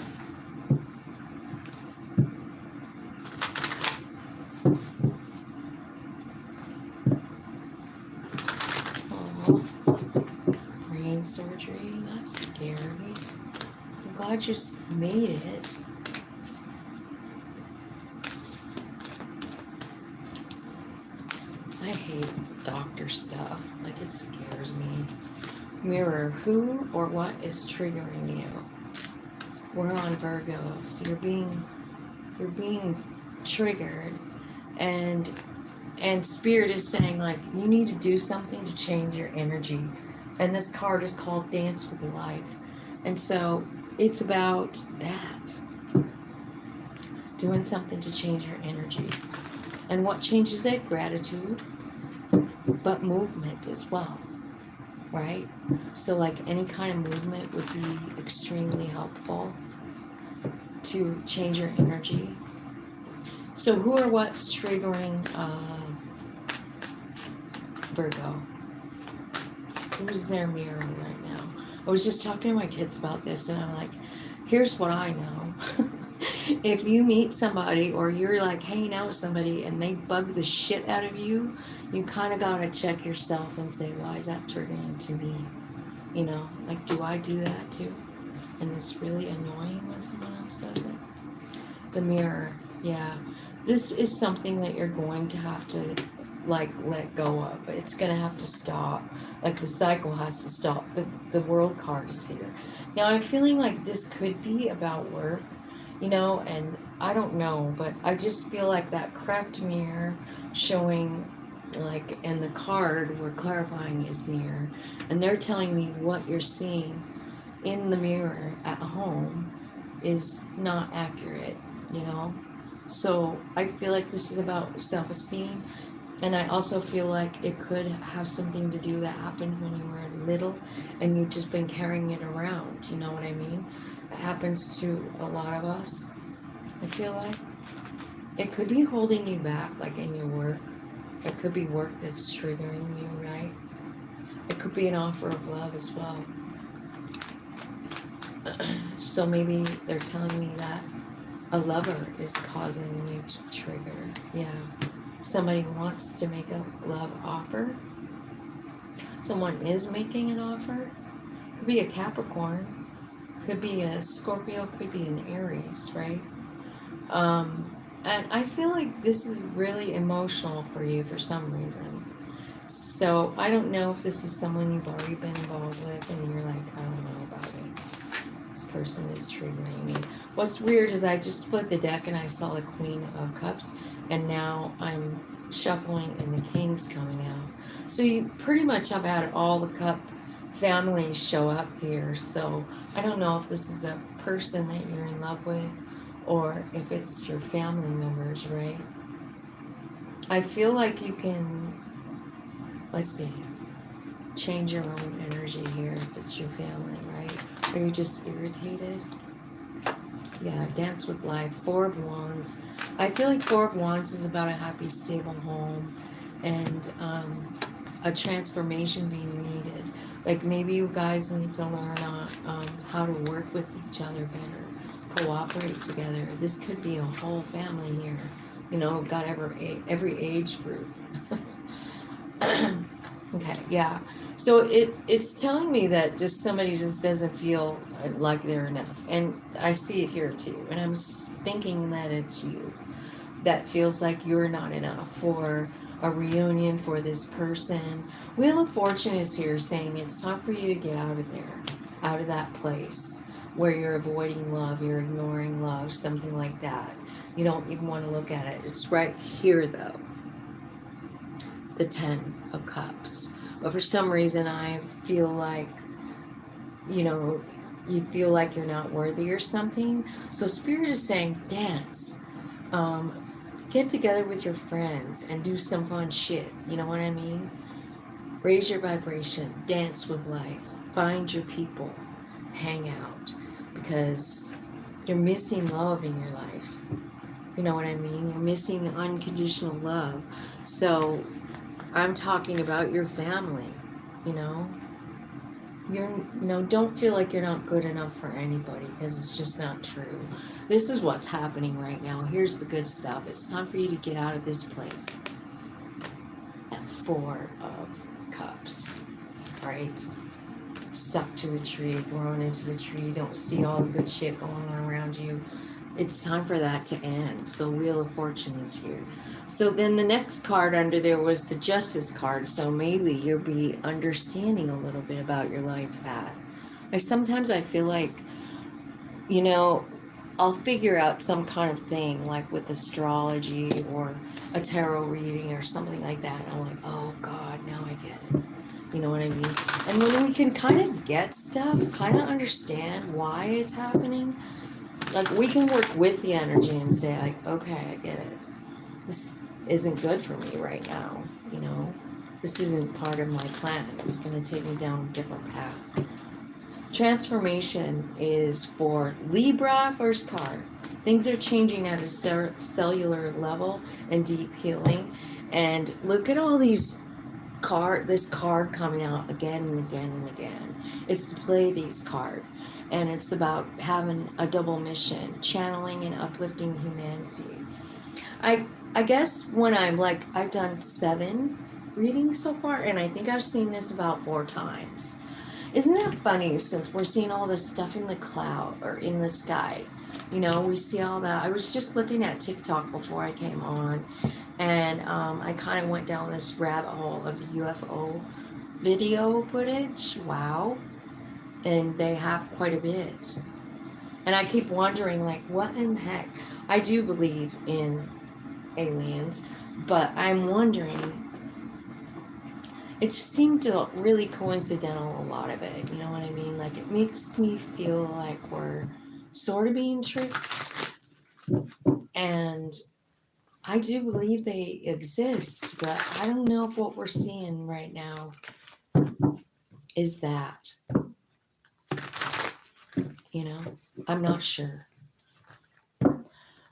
Brain surgery, that's scary. I'm glad you made it. I hate doctor stuff. Like, it scares me. Mirror, who or what is triggering you? We're on Virgo, so you're being triggered, and Spirit is saying, like, you need to do something to change your energy. And this card is called Dance with Life. And so it's about that. Doing something to change your energy. And what changes it? Gratitude, but movement as well, right? So like any kind of movement would be extremely helpful to change your energy. So who or what's triggering Virgo? Who's their mirror right now? I was just talking to my kids about this, and I'm like, here's what I know. If you meet somebody or you're like hanging out with somebody and they bug the shit out of you, you kind of got to check yourself and say, why is that triggering to me? You know, like, do I do that too? And it's really annoying when someone else does it. The mirror, yeah. This is something that you're going to have to, like, let go of. It's going to have to stop. Like, the cycle has to stop. The world card is here. Now, I'm feeling like this could be about work, you know, and I don't know, but I just feel like that cracked mirror showing, like, and the card we're clarifying is mirror, and they're telling me what you're seeing in the mirror at home is not accurate, you know. So I feel like this is about self-esteem, and I also feel like it could have something to do that happened when you were little and you've just been carrying it around, you know what I mean? It happens to a lot of us. I feel like it could be holding you back, like in your work. It could be work that's triggering you, right? It could be an offer of love as well. So maybe they're telling me that a lover is causing you to trigger. Yeah. Somebody wants to make a love offer. Someone is making an offer. Could be a Capricorn. Could be a Scorpio. Could be an Aries, right? And I feel like this is really emotional for you for some reason. So I don't know if this is someone you've already been involved with and you're like, I don't know about it. This person is triggering me. What's weird is I just split the deck and I saw the Queen of Cups, and now I'm shuffling and the King's coming out. So you pretty much have had all the Cup families show up here. So I don't know if this is a person that you're in love with or if it's your family members, right? I feel like you can, let's see, change your own energy here if it's your family, right? Are you just irritated? Yeah, Dance with Life, Four of Wands. I feel like Four of Wands is about a happy, stable home and a transformation being needed. Like maybe you guys need to learn how to work with each other better, cooperate together. This could be a whole family here. You know, got every age group. Okay, yeah. So it's telling me that just somebody just doesn't feel like they're enough, and I see it here too. And I'm thinking that it's you that feels like you're not enough for a reunion for this person. Wheel of Fortune is here saying it's time for you to get out of there, out of that place where you're avoiding love, you're ignoring love, something like that. You don't even want to look at it. It's right here though. The Ten of Cups. But for some reason I feel like, you know, you feel like you're not worthy or something. So Spirit is saying dance. Get together with your friends and do some fun shit. You know what I mean? Raise your vibration. Dance with life. Find your people. Hang out. Because you're missing love in your life. You know what I mean? You're missing unconditional love. So I'm talking about your family, you know? Don't feel like you're not good enough for anybody because it's just not true. This is what's happening right now. Here's the good stuff. It's time for you to get out of this place. At 4 of Cups, right? Stuck to the tree, growing into the tree, don't see all the good shit going on around you. It's time for that to end. So Wheel of Fortune is here. So then the next card under there was the Justice card. So maybe you'll be understanding a little bit about your life path. Sometimes I feel like, I'll figure out some kind of thing like with astrology or a tarot reading or something like that. And I'm like, oh God, now I get it. You know what I mean? And when we can kind of get stuff, kind of understand why it's happening, like we can work with the energy and say like, okay, I get it. This isn't good for me right now. This isn't part of my plan. It's going to take me down a different path. Transformation is for Libra, first card. Things are changing at a cellular level and deep healing. And look at all this card coming out again and again and again. It's the Pleiades card. And it's about having a double mission, channeling and uplifting humanity. I guess when I've done 7 readings so far, and I think I've seen this about 4 times. Isn't that funny, since we're seeing all this stuff in the cloud or in the sky? We see all that. I was just looking at TikTok before I came on, and I kind of went down this rabbit hole of the UFO video footage. Wow. And they have quite a bit. And I keep wondering, like, what in the heck? I do believe in aliens, but I'm wondering, it just seemed really coincidental, a lot of it. You know what I mean? Like, it makes me feel like we're sort of being tricked. And I do believe they exist, but I don't know if what we're seeing right now is that. I'm not sure.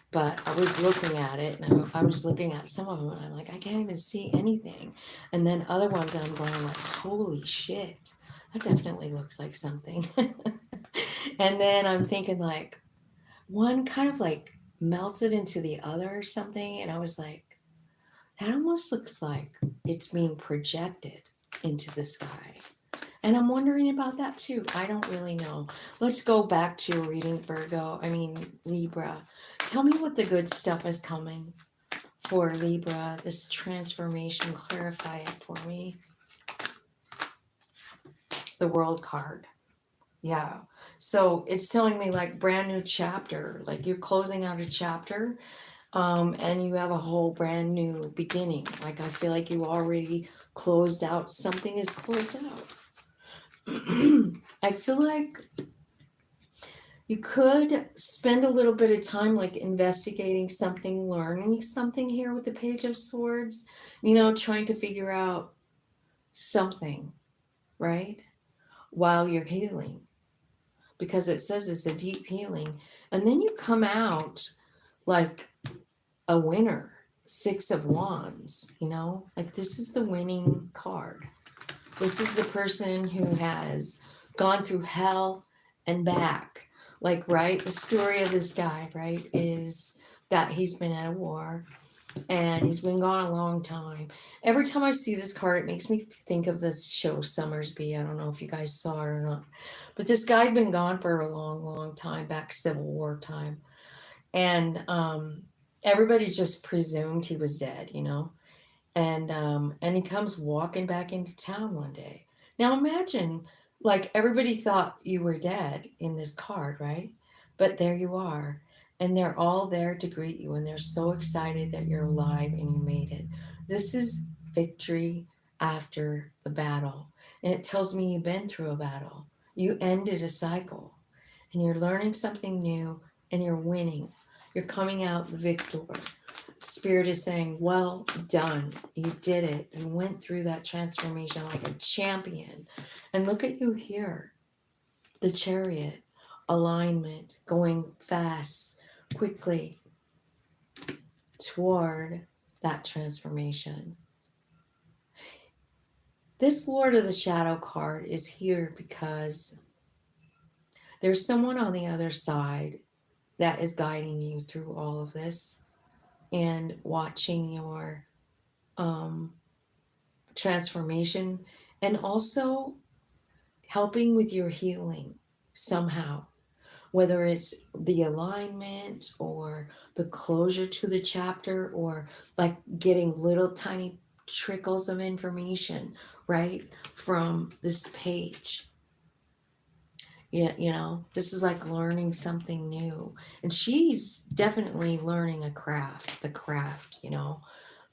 But I was looking at it, and I was looking at some of them, and I'm like, I can't even see anything. And then other ones, and I'm going like, holy shit, that definitely looks like something. And then I'm thinking like, one kind of like melted into the other or something, and I was like, that almost looks like it's being projected into the sky. And I'm wondering about that too. I don't really know. Let's go back to reading Libra. Tell me what the good stuff is coming for Libra. This transformation, clarify it for me. The World card. Yeah. So it's telling me like brand new chapter. Like you're closing out a chapter, and you have a whole brand new beginning. Like I feel like you already closed out. Something is closed out. I feel like you could spend a little bit of time like investigating something, learning something here with the Page of Swords, trying to figure out something, right? While you're healing. Because it says it's a deep healing. And then you come out like a winner, 6 of Wands, like this is the winning card. This is the person who has gone through hell and back. Like, right, the story of this guy, right, is that he's been at a war and he's been gone a long time. Every time I see this card, it makes me think of this show, Summersby. I don't know if you guys saw it or not. But this guy had been gone for a long, long time, back Civil War time. And everybody just presumed he was dead, And he comes walking back into town one day. Now imagine, like everybody thought you were dead in this card, right? But there you are. And they're all there to greet you, and they're so excited that you're alive and you made it. This is victory after the battle. And it tells me you've been through a battle. You ended a cycle. And you're learning something new, and you're winning. You're coming out the victor. Spirit is saying, well done. You did it and went through that transformation like a champion. And look at you here, the Chariot, alignment, going fast, quickly toward that transformation. This Lord of the Shadow card is here because there's someone on the other side that is guiding you through all of this and watching your transformation and also helping with your healing somehow, whether it's the alignment or the closure to the chapter or like getting little tiny trickles of information right from this page. Yeah, you know, this is like learning something new. And she's definitely learning a craft, the craft, you know,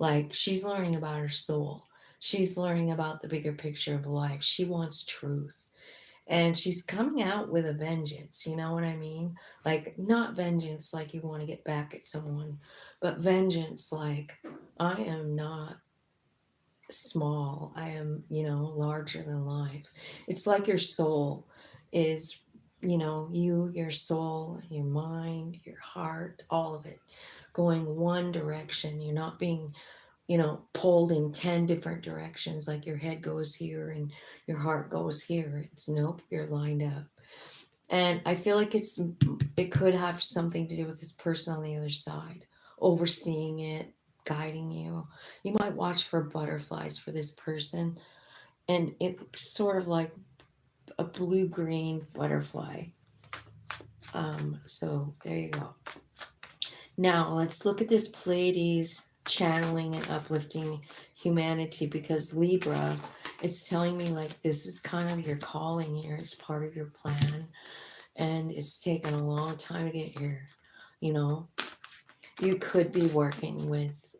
like she's learning about her soul. She's learning about the bigger picture of life. She wants truth. And she's coming out with a vengeance, you know what I mean? Like, not vengeance like you want to get back at someone, but vengeance like, I am not small. I am, you know, larger than life. It's like your soul is, you know, you, your soul, your mind, your heart, all of it going one direction. You're not being, you know, pulled in 10 different directions, like your head goes here and your heart goes here. It's nope, you're lined up. And I feel like it could have something to do with this person on the other side, overseeing it, guiding you. You might watch for butterflies for this person, and it's sort of like a blue-green butterfly. So there you go. Now let's look at this Pleiades channeling and uplifting humanity, because Libra, it's telling me like this is kind of your calling here. It's part of your plan, and it's taken a long time to get here. You know, you could be working with,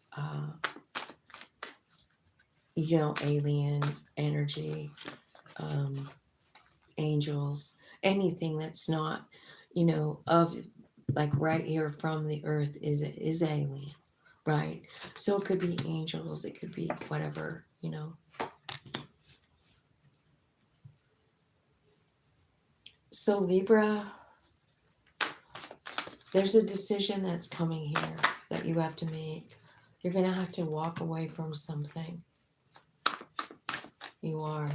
you know, alien energy, angels, anything that's not, you know, of like right here from the earth is alien, right? So it could be angels, it could be whatever, you know. So Libra, there's a decision that's coming here that you have to make. You're going to have to walk away from something. You are.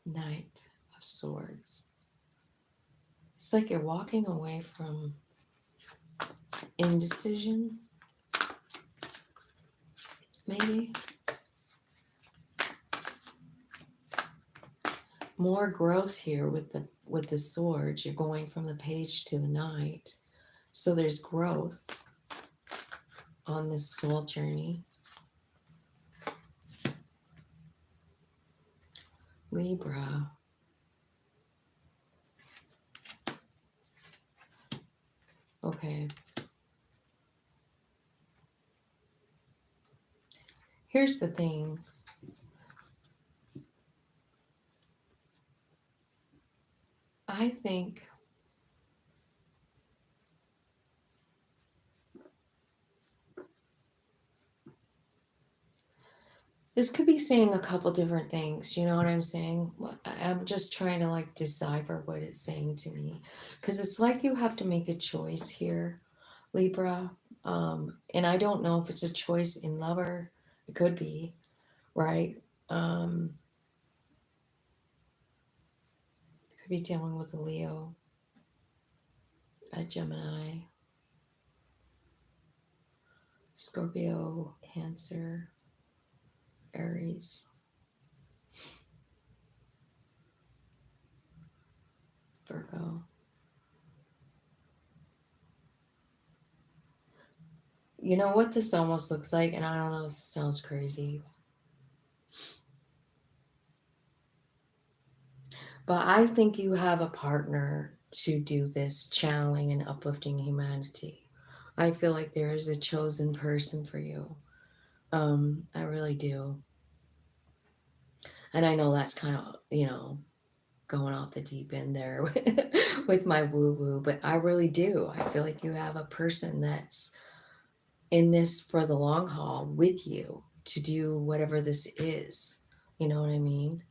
Knight of Swords. It's like you're walking away from indecision, maybe. More growth here with the swords. You're going from the page to the knight. So there's growth on this soul journey. Libra. Okay. Here's the thing. I think this could be saying a couple different things. You know what I'm saying? I'm just trying to like decipher what it's saying to me. Because it's like you have to make a choice here, Libra. And I don't know if it's a choice in lover. It could be, right? It could be dealing with a Leo, a Gemini, Scorpio, Cancer, Aries, Virgo. You know what this almost looks like, and I don't know if this sounds crazy, but I think you have a partner to do this channeling and uplifting humanity. I feel like there is a chosen person for you. I really do. And I know that's kind of, you know, going off the deep end there with my woo woo, but I really do. I feel like you have a person that's in this for the long haul with you to do whatever this is. You know what I mean?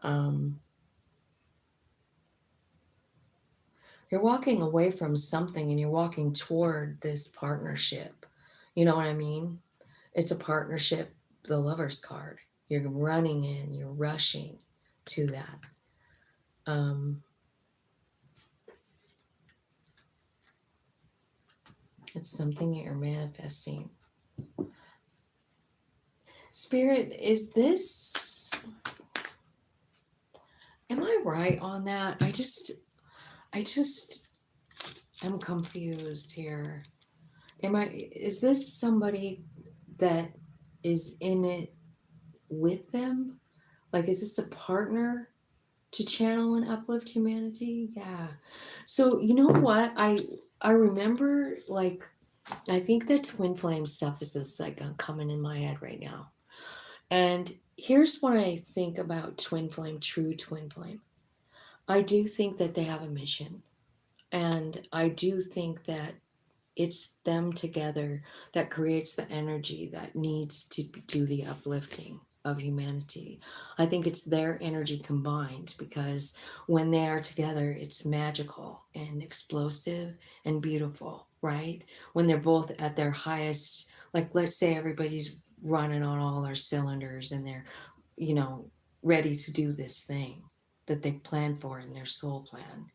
Um, you're walking away from something and you're walking toward this partnership. You know what I mean? It's a partnership, the lover's card. You're running in, you're rushing to that. Um, it's something that you're manifesting. Spirit, is this, am I right on that? I just am confused here. Is this somebody that is in it with them? Like, is this a partner to channel and uplift humanity? Yeah. So, you know what? I remember, like, I think the twin flame stuff is just like coming in my head right now. And here's what I think about twin flame, true twin flame. I do think that they have a mission. And I do think that it's them together that creates the energy that needs to do the uplifting of humanity. I think it's their energy combined because when they are together, it's magical and explosive and beautiful, right? When they're both at their highest, like let's say everybody's running on all their cylinders and they're, you know, ready to do this thing that they planned for in their soul plan.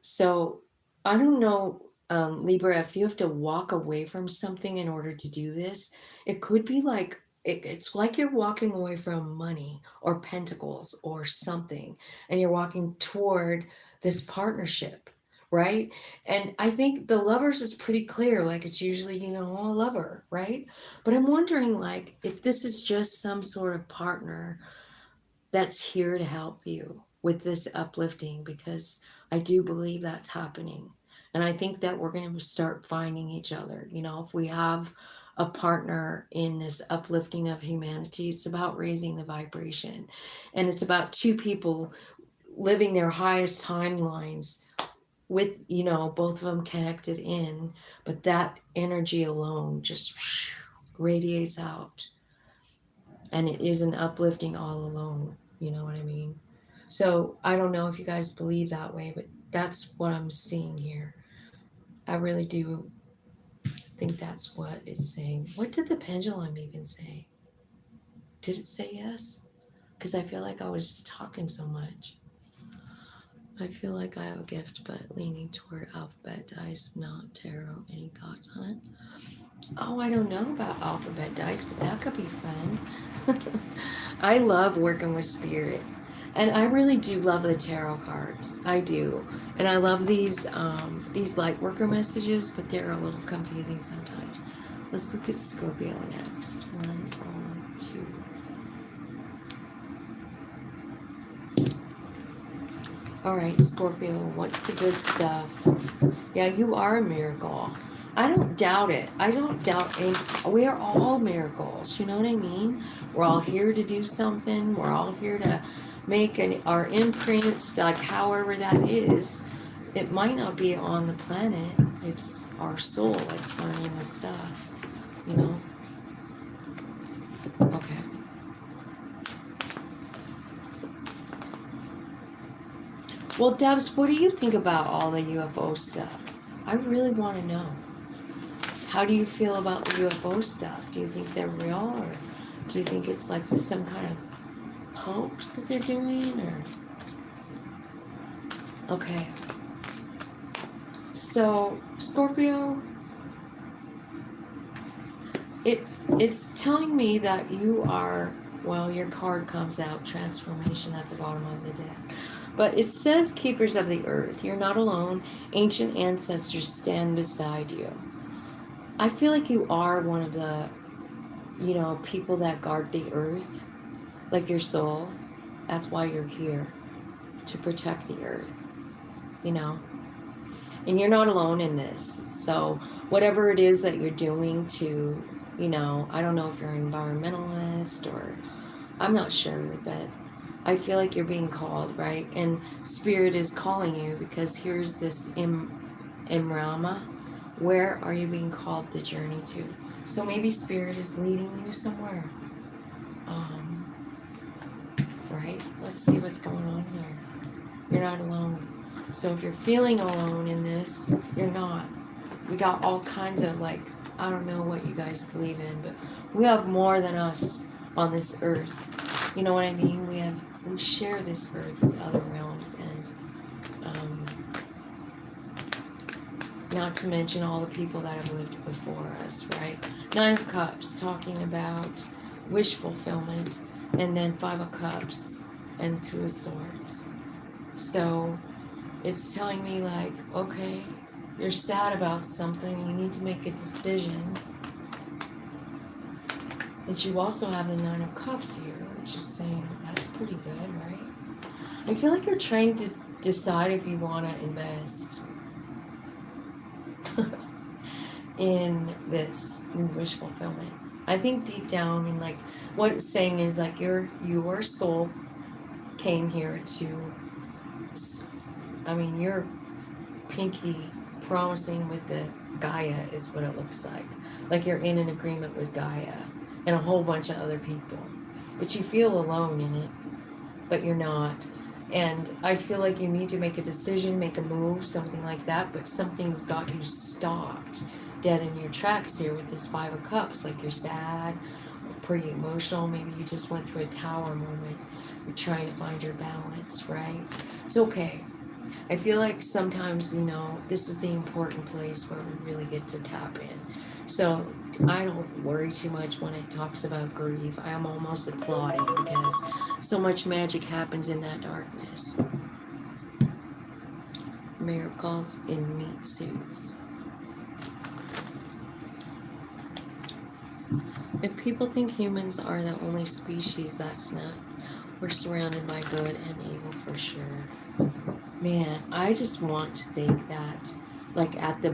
So I don't know, Libra, if you have to walk away from something in order to do this, it could be like it's like you're walking away from money or pentacles or something, and you're walking toward this partnership, right? And I think the lovers is pretty clear, like it's usually, you know, a lover, right? But I'm wondering, like, if this is just some sort of partner that's here to help you with this uplifting because I do believe that's happening. And I think that we're going to start finding each other. You know, if we have a partner in this uplifting of humanity, it's about raising the vibration. And it's about two people living their highest timelines with, you know, both of them connected in, but that energy alone just radiates out. And it isn't uplifting all alone. You know what I mean? So I don't know if you guys believe that way, but that's what I'm seeing here. I really do think that's what it's saying. What did the pendulum even say? Did it say yes? Because I feel like I was just talking so much. I feel like I have a gift, but leaning toward alphabet dice, not tarot. Any thoughts on it? Oh, I don't know about alphabet dice, but that could be fun. I love working with spirit. And I really do love the tarot cards. I do. And I love these light worker messages, but they're a little confusing sometimes. Let's look at Scorpio next. 1, 2. All right, Scorpio, what's the good stuff? Yeah, you are a miracle. I don't doubt it. I don't doubt it. We are all miracles. You know what I mean? We're all here to do something. We're all here to make our imprint, like however that is. It might not be on the planet. It's our soul that's learning the stuff. You know? Okay. Well, Debs, what do you think about all the UFO stuff? I really want to know. How do you feel about the UFO stuff? Do you think they're real, or do you think it's like some kind of hoax that they're doing, or? Okay. So, Scorpio, it's telling me that you are, well, your card comes out, transformation at the bottom of the deck. But it says keepers of the earth. You're not alone. Ancient ancestors stand beside you. I feel like you are one of the, you know, people that guard the earth, like your soul. That's why you're here, to protect the earth, you know. And you're not alone in this. So whatever it is that you're doing to, you know, I don't know if you're an environmentalist or, I'm not sure, but I feel like you're being called, right? And Spirit is calling you because here's this Imrama. Where are you being called to journey to? So maybe Spirit is leading you somewhere. Right? Let's see what's going on here. You're not alone. So if you're feeling alone in this, you're not. We got all kinds of like, I don't know what you guys believe in, but we have more than us on this earth. You know what I mean? We share this earth with other realms, and not to mention all the people that have lived before us, right? Nine of Cups talking about wish fulfillment, and then Five of Cups and Two of Swords. So it's telling me like, okay, you're sad about something, you need to make a decision. But you also have the Nine of Cups here, which is saying that's pretty good, right? I feel like you're trying to decide if you want to invest in this, in wish fulfillment. I think deep down, and like what it's saying is like your soul came here to, I mean, your pinky promising with the Gaia is what it looks like. Like you're in an agreement with Gaia and a whole bunch of other people. But you feel alone in it, but you're not. And I feel like you need to make a decision, make a move, something like that, but something's got you stopped dead in your tracks here with this Five of Cups. Like you're sad, pretty emotional. Maybe you just went through a tower moment. You're trying to find your balance, right? It's okay. I feel like sometimes, you know, this is the important place where we really get to tap in. So I don't worry too much when it talks about grief. I am almost applauding because so much magic happens in that darkness. Miracles in meat suits. If people think humans are the only species, that's not. We're surrounded by good and evil for sure. Man, I just want to think that, like at the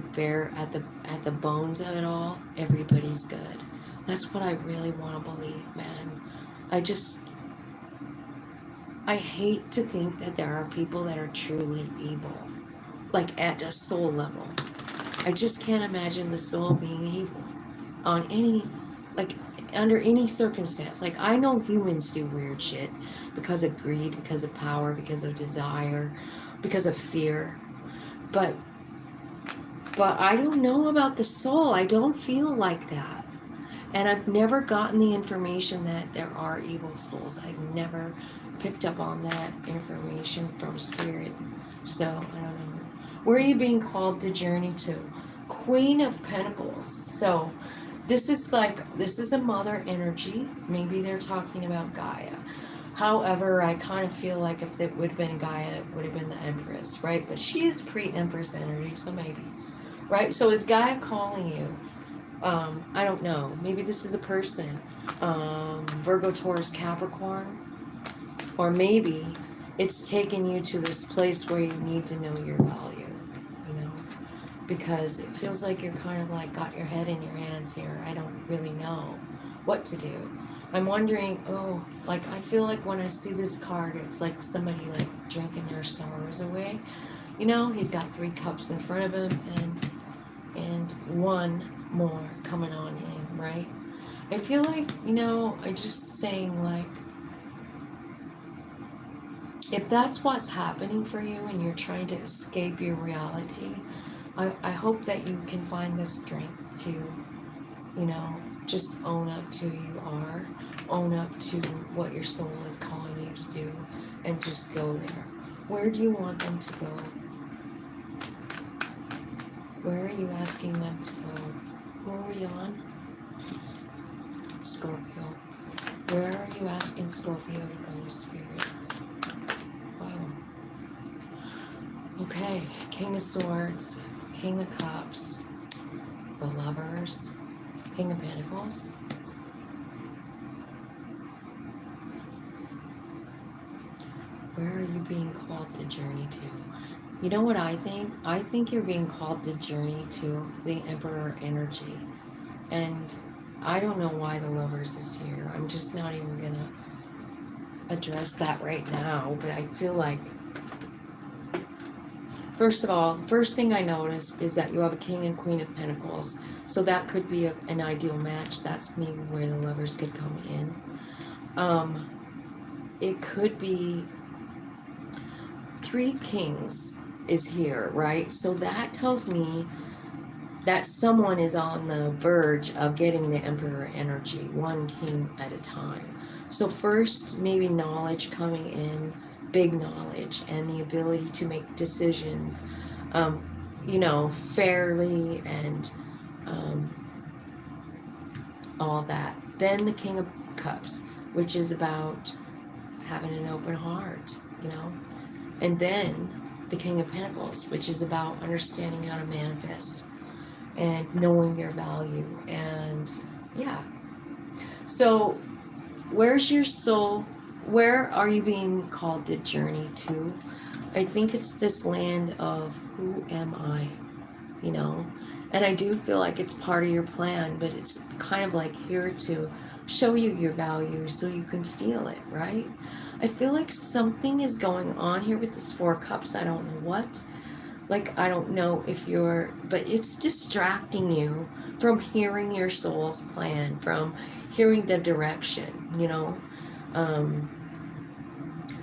bones of it all, everybody's good. That's what I really want to believe, man. I hate to think that there are people that are truly evil, like at a soul level. I just can't imagine the soul being evil on any, like under any circumstance. Like I know humans do weird shit because of greed, because of power, because of desire, because of fear, but I don't know about the soul. I don't feel like that, and I've never gotten the information that there are evil souls. I've never picked up on that information from Spirit, so I don't know. Where are you being called to journey to? Queen of Pentacles. So this is a mother energy. Maybe they're talking about Gaia. However, I kind of feel like if it would have been Gaia, it would have been the Empress, right? But she is pre-Empress energy, so maybe. Right? So is Gaia calling you? I don't know. Maybe this is a person. Virgo, Taurus, Capricorn. Or maybe it's taking you to this place where you need to know your value, you know? Because it feels like you're kind of like got your head in your hands here. I don't really know what to do. I'm wondering, like I feel like when I see this card, it's like somebody like drinking their sorrows away. You know, he's got 3 cups in front of him and one more coming on in, right? I feel like, you know, I just saying like, if that's what's happening for you and you're trying to escape your reality, I hope that you can find the strength to, you know, just own up to who you are, own up to what your soul is calling you to do, and just go there. Where do you want them to go? Where are you asking them to go? Who are we on? Scorpio. Where are you asking Scorpio to go, Spirit? Wow. Okay, King of Swords, King of Cups, the Lovers, King of Pentacles. Where are you being called to journey to? You know what I think? I think you're being called to journey to the Emperor energy. And I don't know why the Lovers is here. I'm just not even gonna address that right now, but I feel like, first of all, first thing I notice is that you have a King and Queen of Pentacles. So that could be an ideal match. That's maybe where the lovers could come in. It could be Three Kings is here, right? So that tells me that someone is on the verge of getting the Emperor energy, one king at a time. So first, maybe knowledge coming in, big knowledge, and the ability to make decisions, fairly and all that. Then the King of Cups, which is about having an open heart, and then the King of Pentacles, which is about understanding how to manifest and knowing your value. And yeah. So where's your soul? Where are you being called to journey to? I think it's this land of who am I, And I do feel like it's part of your plan, but it's kind of like here to show you your value so you can feel it, right? I feel like something is going on here with this Four of Cups. I don't know what. Like, I don't know if but it's distracting you from hearing your soul's plan, from hearing the direction,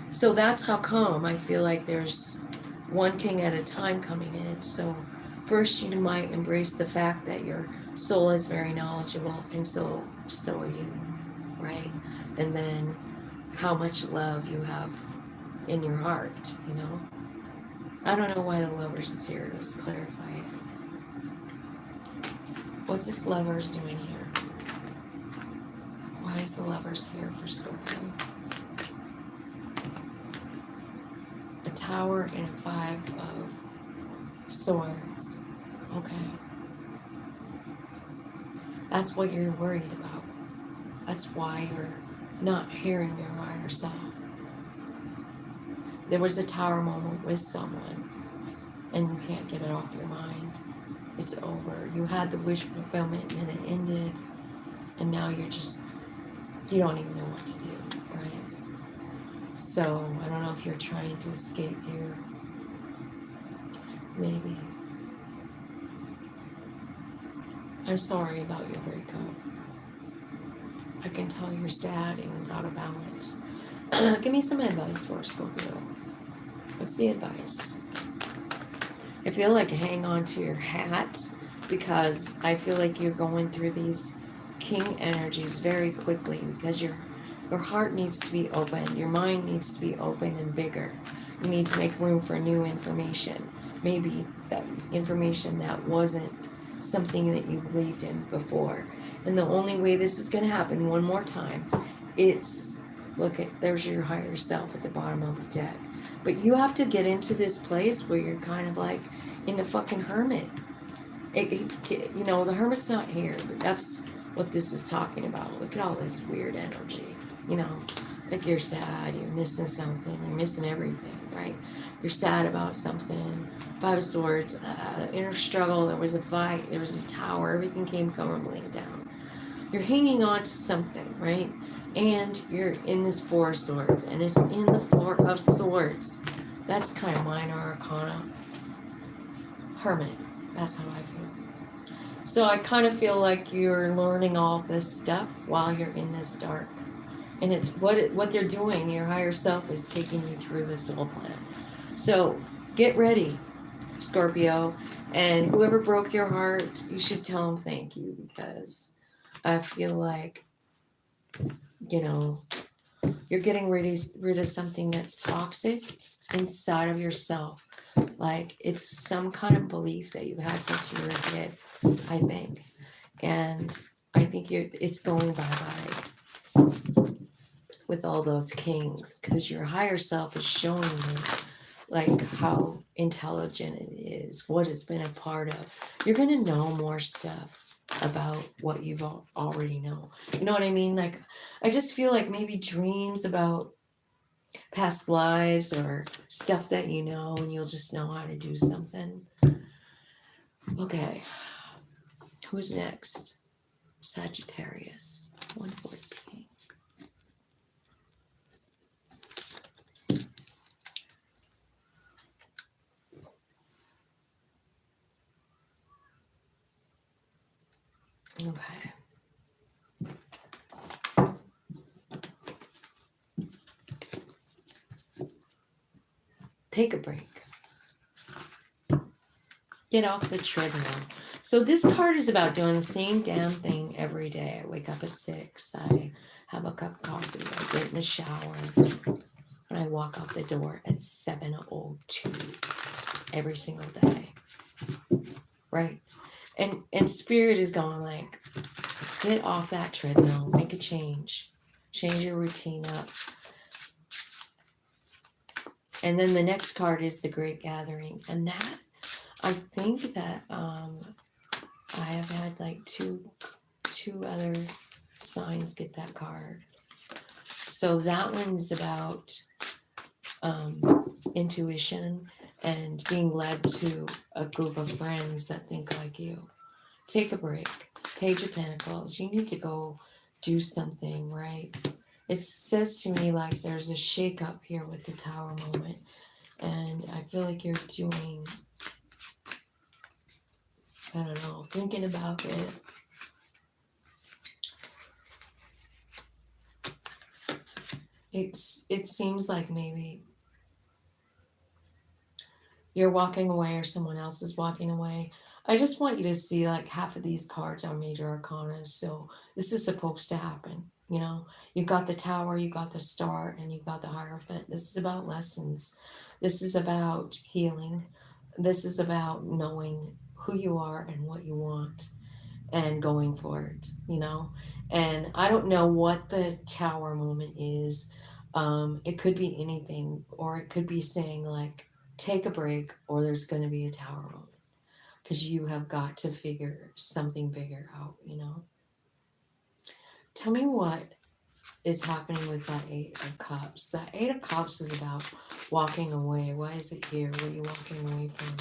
So that's how come I feel like there's one king at a time coming in. So first you might embrace the fact that your soul is very knowledgeable, and so are you, right? And then how much love you have in your heart, I don't know why the Lovers is here. Let's clarify it. What's this Lovers doing here? Why is the Lovers here for Scorpio? A Tower and a Five of Swords. Okay. That's what you're worried about. That's why you're not hearing your higher self. There was a Tower moment with someone, and you can't get it off your mind. It's over. You had the wish fulfillment, and it ended, and now you don't even know what to do, right? So, I don't know if you're trying to escape here. Maybe. I'm sorry about your breakup. I can tell you're sad and out of balance. Give me some advice for Scorpio. What's the advice? I feel like hang on to your hat, because I feel like you're going through these king energies very quickly, because your heart needs to be open. Your mind needs to be open and bigger. You need to make room for new information. Maybe that information that wasn't something that you believed in before. And the only way this is going to happen, one more time, there's your higher self at the bottom of the deck. But you have to get into this place where you're kind of like in a fucking hermit. The hermit's not here, but that's what this is talking about. Look at all this weird energy, like you're sad, you're missing something, you're missing everything, right? You're sad about something. Five of Swords, inner struggle, there was a fight, there was a tower, everything came crumbling down. You're hanging on to something, right? And you're in this Four of Swords, and it's in the Four of Swords. That's kind of minor arcana. Hermit, that's how I feel. So I kind of feel like you're learning all this stuff while you're in this dark. And it's what they're doing, your higher self is taking you through the soul plan. So get ready, Scorpio. And whoever broke your heart, you should tell them thank you, because I feel like, you're getting rid of something that's toxic inside of yourself. Like, it's some kind of belief that you had since you were a kid, I think. And I think it's going bye-bye with all those kings, because your higher self is showing you, like, how intelligent it is, what it's been a part of. You're going to know more stuff about what you've already know. You know what I mean? Like, I just feel like maybe dreams about past lives or stuff that you know, and you'll just know how to do something. Okay. Who's next? Sagittarius. 114. Okay. Take a break. Get off the treadmill. So this card is about doing the same damn thing every day. I wake up at 6. I have a cup of coffee. I get in the shower. And I walk out the door at 7:02 every single day. Right? And spirit is going like, get off that treadmill. Make a change. Change your routine up. And then the next card is the Great Gathering. And that, I think that I have had like two other signs get that card. So that one's about intuition and being led to a group of friends that think like you. Take a break. Page of Pentacles. You need to go do something, right? It says to me like there's a shake up here with the Tower moment. And I feel like you're doing, I don't know, thinking about it. It seems like maybe you're walking away or someone else is walking away. I just want you to see like half of these cards are major arcana. So this is supposed to happen. You know, you got the Tower, you got the Star, and you got the Hierophant. This is about lessons. This is about healing. This is about knowing who you are and what you want and going for it, you know? And I don't know what the Tower moment is. It could be anything, or it could be saying like, take a break, or there's going to be a Tower moment because you have got to figure something bigger out, you know? Tell me what is happening with that Eight of Cups. That Eight of Cups is about walking away. Why is it here? What are you walking away from?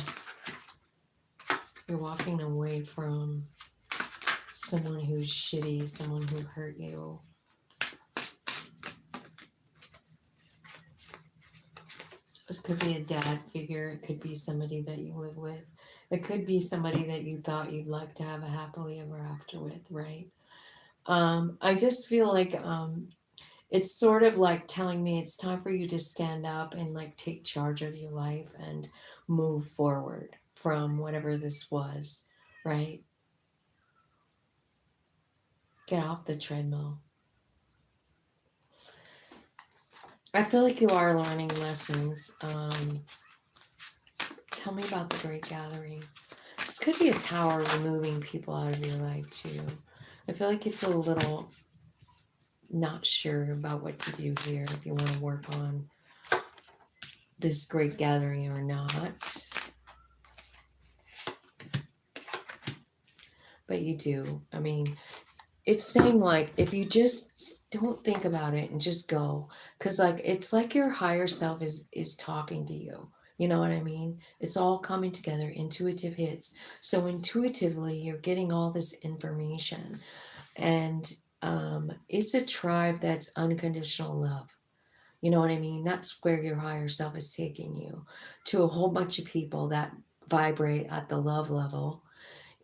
You're walking away from someone who's shitty, someone who hurt you. This could be a dad figure. It could be somebody that you live with. It could be somebody that you thought you'd like to have a happily ever after with, right? I just feel like it's sort of like telling me it's time for you to stand up and like take charge of your life and move forward from whatever this was, right? Get off the treadmill. I feel like you are learning lessons. Tell me about the Great Gathering. This could be a Tower removing people out of your life too. I feel like you feel a little not sure about what to do here, if you want to work on this Great Gathering or not. But you do. I mean, it's saying like if you just don't think about it and just go, because like it's like your higher self is talking to you. You know what I mean? It's all coming together, intuitive hits. So intuitively you're getting all this information, and it's a tribe that's unconditional love. You know what I mean? That's where your higher self is taking you, to a whole bunch of people that vibrate at the love level.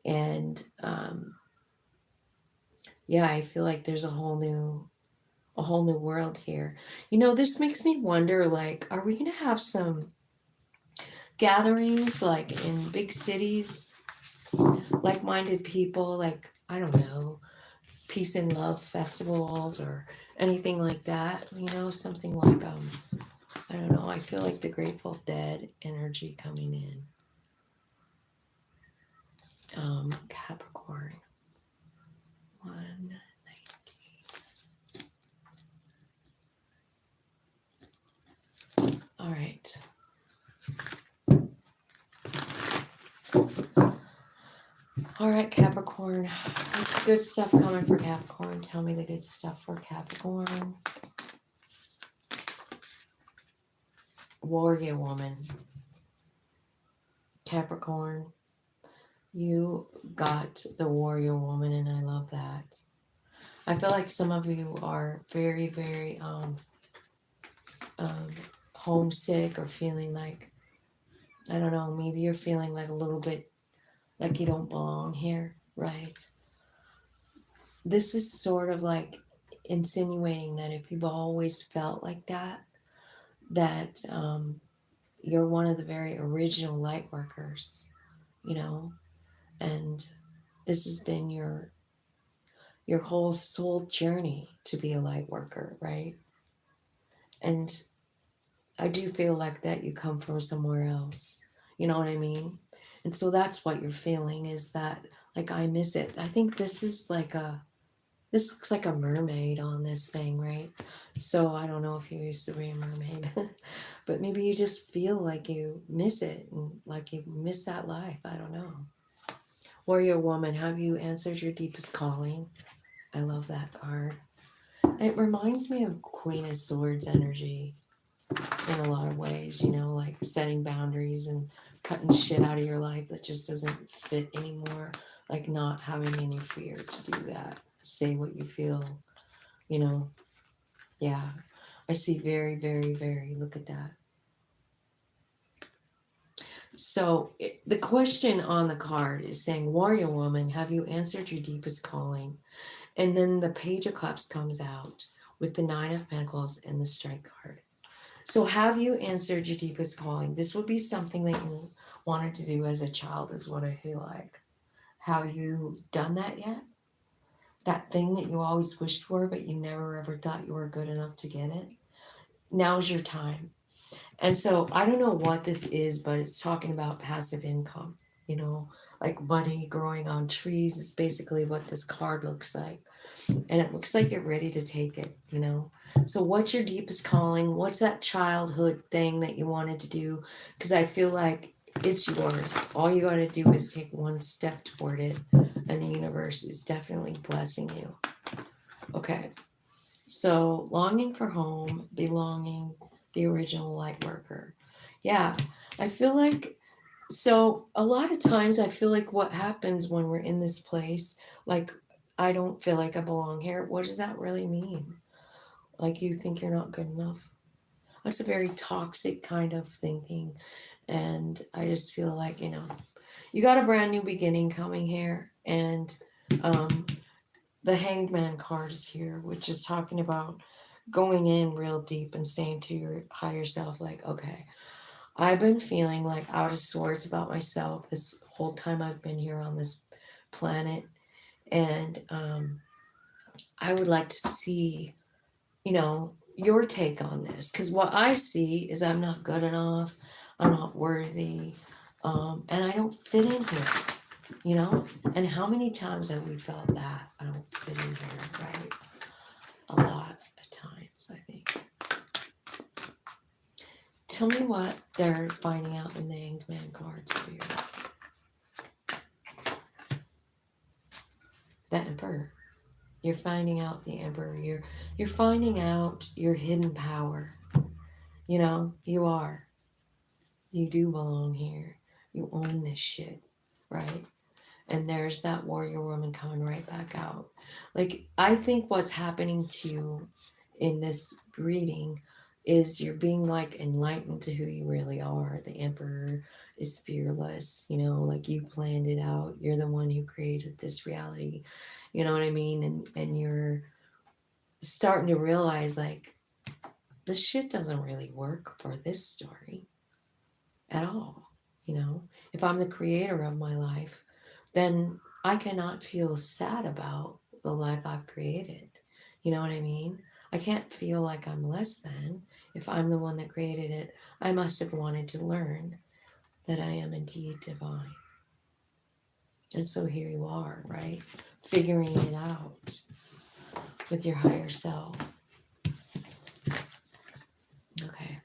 And yeah, I feel like there's a whole new world here. You know, this makes me wonder, like, are we gonna have some gatherings like in big cities, like-minded people, like, I don't know, peace and love festivals or anything like that, you know, something like I don't know, I feel like the Grateful Dead energy coming in. Capricorn 119. All right. All right, Capricorn. It's good stuff coming for Capricorn. Tell me the good stuff for Capricorn. Warrior woman. Capricorn, you got the warrior woman, and I love that. I feel like some of you are very, very homesick, or feeling like, I don't know, maybe you're feeling like a little bit like you don't belong here, right? this is sort of like insinuating that if you've always felt like that, that you're one of the very original light workers, you know, and this has been your whole soul journey to be a light worker, right? And I do feel like that you come from somewhere else. You know what I mean? And so that's what you're feeling is that, like, I miss it. I think this is like this looks like a mermaid on this thing, right? So I don't know if you used to be a mermaid, but maybe you just feel like you miss it and like you miss that life. I don't know. Warrior woman, have you answered your deepest calling? I love that card. It reminds me of Queen of Swords energy in a lot of ways, you know, like setting boundaries and cutting shit out of your life that just doesn't fit anymore, like not having any fear to do that. Say what you feel, you know. Yeah, I see very, very, very, look at that. So the question on the card is saying, Warrior woman, have you answered your deepest calling? And then the Page of Cups comes out with the Nine of Pentacles and the Strike card. So have you answered your deepest calling? This would be something that you wanted to do as a child, is what I feel like. Have you done that yet? That thing that you always wished for, but you never ever thought you were good enough to get it? Now's your time. And so I don't know what this is, but it's talking about passive income, you know, like money growing on trees. It's basically what this card looks like. And it looks like you're ready to take it, you know. So what's your deepest calling? What's that childhood thing that you wanted to do? Because I feel like it's yours. All you got to do is take one step toward it, and the universe is definitely blessing you. Okay. So longing for home, belonging, the original light worker. Yeah, I feel like, so a lot of times I feel like what happens when we're in this place, like, I don't feel like I belong here. What does that really mean? Like, you think you're not good enough? That's a very toxic kind of thinking. And I just feel like, you know, you got a brand new beginning coming here. And um, the Hanged Man card is here, which is talking about going in real deep and saying to your higher self, like, okay, I've been feeling like out of sorts about myself this whole time I've been here on this planet. And I would like to see, you know, your take on this. Because what I see is I'm not good enough, I'm not worthy, and I don't fit in here, you know? And how many times have we felt that? I don't fit in here, right? A lot of times, I think. Tell me what they're finding out in the Hanged Man card, Spirit. The Emperor. You're finding out the Emperor. You're finding out your hidden power. You know, you are. You do belong here. You own this shit, right? And there's that warrior woman coming right back out. Like, I think what's happening to you in this reading is you're being like enlightened to who you really are. The Emperor is fearless, you know, like you planned it out. You're the one who created this reality. You know what I mean? And you're starting to realize like this shit doesn't really work for this story at all. You know, if I'm the creator of my life, then I cannot feel sad about the life I've created. You know what I mean? I can't feel like I'm less than. If I'm the one that created it, I must have wanted to learn that I am indeed divine. And so here you are, right? Figuring it out with your higher self. Okay.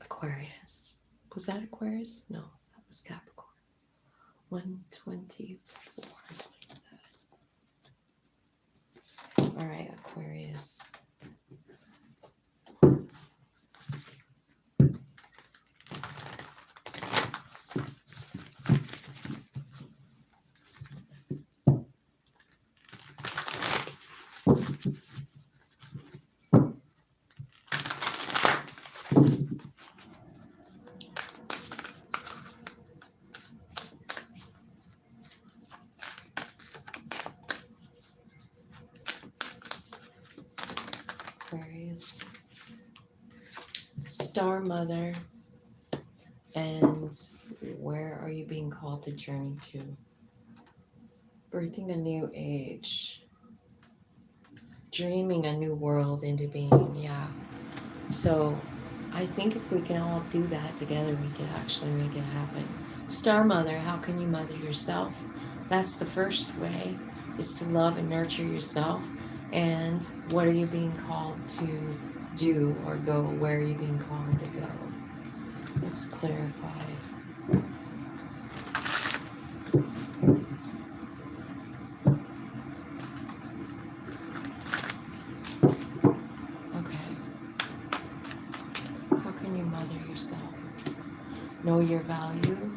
Aquarius. Was that Aquarius? No, that was Capricorn. 124. All right, Aquarius. Star Mother, and where are you being called to journey to? Birthing a new age, dreaming a new world into being, yeah. So I think if we can all do that together, we can actually make it happen. Star Mother, how can you mother yourself? That's the first way, is to love and nurture yourself. And what are you being called to do or go? Where are you being called to go? Let's clarify. Okay. How can you mother yourself? Know your value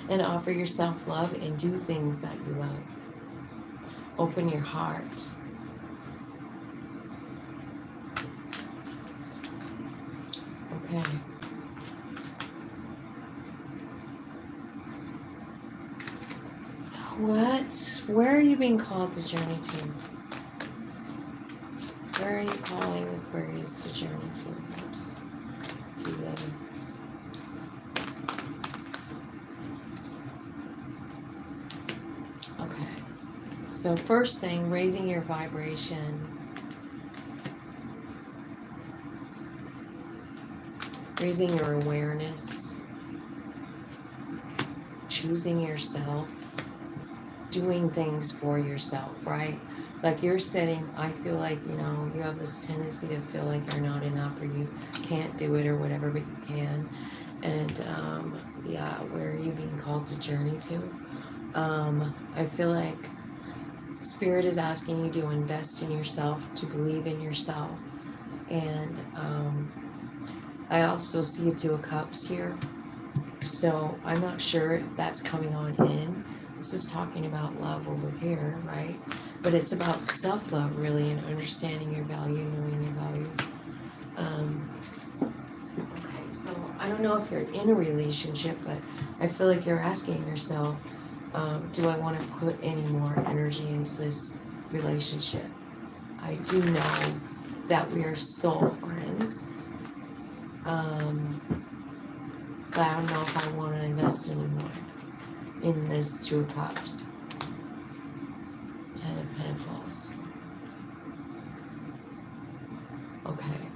and offer yourself love and do things that you love. Open your heart. Okay. What? Where are you being called to journey to? Where are you calling Aquarius to journey to? Oops. Do the Okay. So first thing, raising your vibration. Raising your awareness. Choosing yourself. Doing things for yourself, right? Like you're sitting, I feel like, you have this tendency to feel like you're not enough or you can't do it or whatever, but you can. And yeah, where are you being called to journey to? I feel like Spirit is asking you to invest in yourself, to believe in yourself. And I also see a Two of Cups here. So I'm not sure if that's coming on in. This is talking about love over here, right? But it's about self-love, really, and understanding your value, knowing your value. Okay, so I don't know if you're in a relationship, but I feel like you're asking yourself, do I want to put any more energy into this relationship? I do know that we are soul friends. But I don't know if I want to invest anymore in this Two of Cups. 10 of Pentacles. Okay.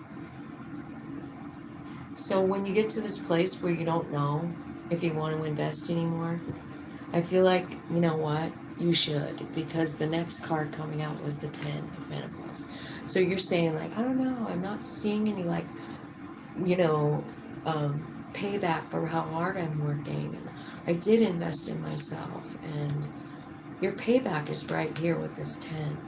So when you get to this place where you don't know if you want to invest anymore, I feel like, you know what? You should, because the next card coming out was the 10 of Pentacles. So you're saying, like, I don't know, I'm not seeing any, like, payback for how hard I'm working. And I did invest in myself, and your payback is right here with this 10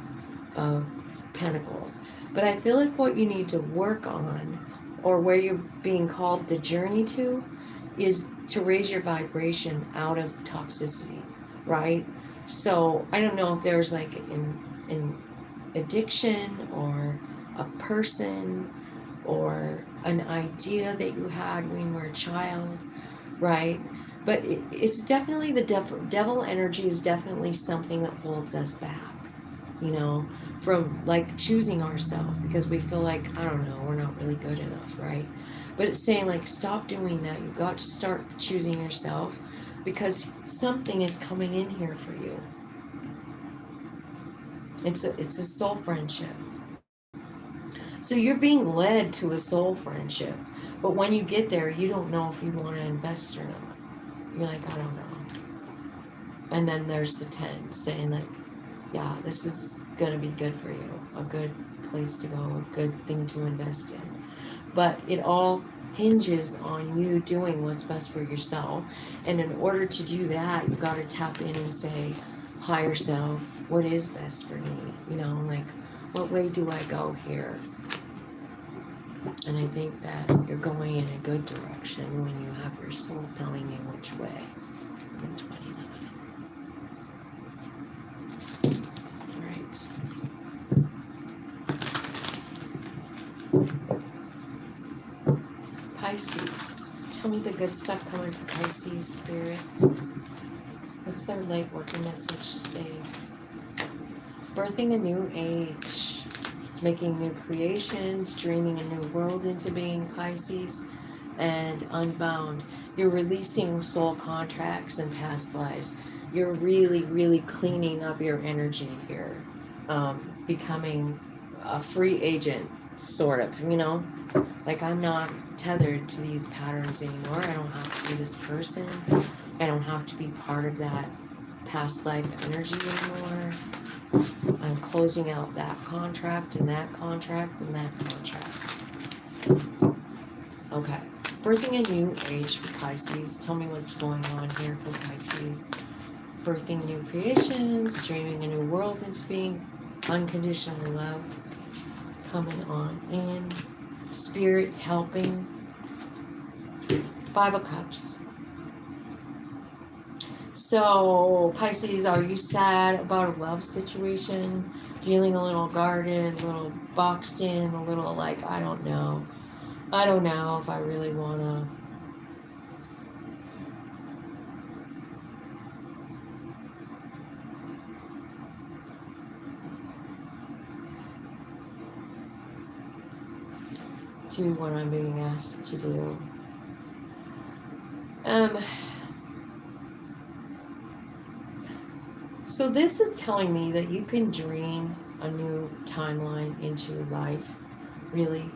of Pentacles. But I feel like what you need to work on, or where you're being called to journey to, is to raise your vibration out of toxicity, right? So I don't know if there's like an addiction or a person or an idea that you had when you were a child, right? But it's definitely the devil energy is definitely something that holds us back, from like choosing ourselves, because we feel like, I don't know, we're not really good enough, right? But it's saying, like, stop doing that. You've got to start choosing yourself, because something is coming in here for you. It's a soul friendship. So you're being led to a soul friendship, but when you get there, you don't know if you want to invest or not. You're like, I don't know. And then there's the 10 saying, like, yeah, this is going to be good for you, a good place to go, a good thing to invest in. But it all hinges on you doing what's best for yourself. And in order to do that, you've got to tap in and say, higher self, what is best for me? Like, what way do I go here? And I think that you're going in a good direction when you have your soul telling you which way. In 29. All right. Pisces. Tell me the good stuff coming for Pisces, Spirit. What's their light working message today? Birthing a new age. making new creations, dreaming a new world into being, Pisces. And unbound, you're releasing soul contracts and past lives. You're really, really cleaning up your energy here, becoming a free agent, sort of, you know? Like, I'm not tethered to these patterns anymore. I don't have to be this person. I don't have to be part of that past life energy anymore. I'm closing out that contract and that contract and that contract. Okay. Birthing a new age for Pisces. Tell me what's going on here for Pisces. Birthing new creations, dreaming a new world into being, unconditional love coming on in, spirit helping, Five of Cups. So, Pisces, are you sad about a love situation? Feeling a little guarded, a little boxed in, a little like, I don't know if I really want to. Do what I'm being asked to do. So this is telling me that you can dream a new timeline into your life, really.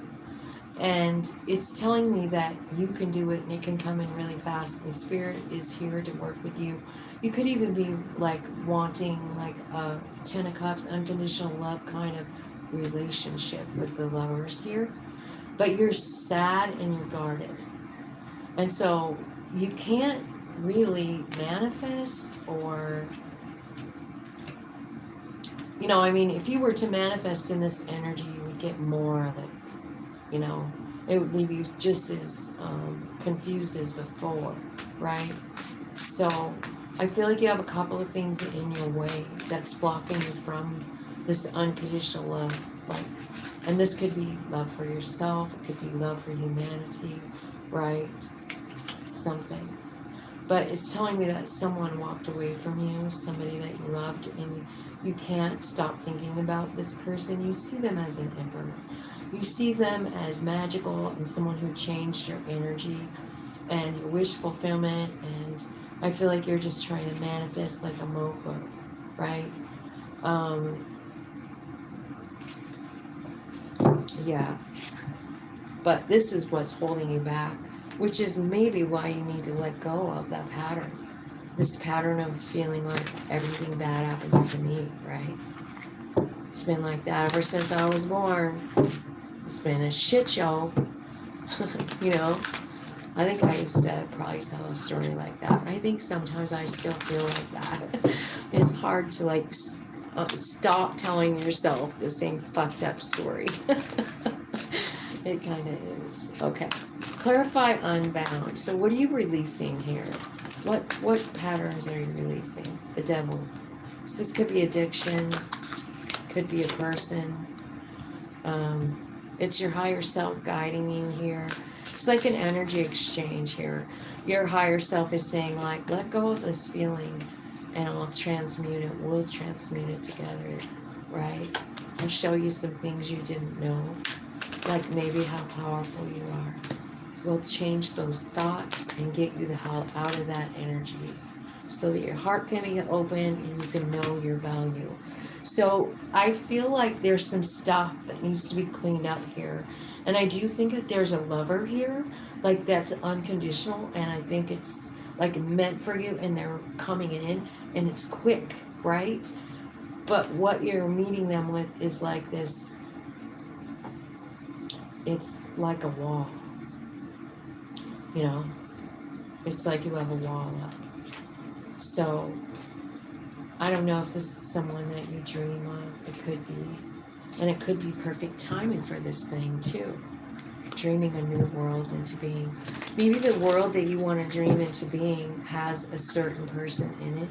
And it's telling me that you can do it and it can come in really fast, and Spirit is here to work with you. You could even be like wanting like a Ten of Cups, unconditional love kind of relationship with the Lovers here. But you're sad and you're guarded. And so you can't really manifest or, you know, I mean, if you were to manifest in this energy, you would get more of it. You know, it would leave you just as confused as before, right? So I feel like you have a couple of things in your way that's blocking you from this unconditional love. Like, and this could be love for yourself, it could be love for humanity, right? Something. But it's telling me that someone walked away from you, somebody that you loved, and you can't stop thinking about this person. You see them as an emperor. You see them as magical and someone who changed your energy and your wish fulfillment, and I feel like you're just trying to manifest like a mofo, right? Yeah. But this is what's holding you back, which is maybe why you need to let go of that pattern. This pattern of feeling like everything bad happens to me, right? It's been like that ever since I was born. It's been a shit show. You know? I think I used to probably tell a story like that. I think sometimes I still feel like that. It's hard to like stop telling yourself the same fucked up story. It kind of is. Okay. Clarify unbound. So what are you releasing here? What patterns are you releasing? The Devil. So this could be addiction. Could be a person. It's your higher self guiding you here. It's like an energy exchange here. Your higher self is saying like, let go of this feeling and I'll transmute it. We'll transmute it together, right? I'll show you some things you didn't know, like maybe how powerful you are. We'll change those thoughts and get you the hell out of that energy so that your heart can be open and you can know your value. So I feel like there's some stuff that needs to be cleaned up here. And I do think that there's a lover here, like that's unconditional, and I think it's like meant for you, and they're coming in, and it's quick, right? But what you're meeting them with is like this, it's like a wall, you know? It's like you have a wall up. So I don't know if this is someone that you dream of. It could be. And it could be perfect timing for this thing, too. Dreaming a new world into being. Maybe the world that you want to dream into being has a certain person in it,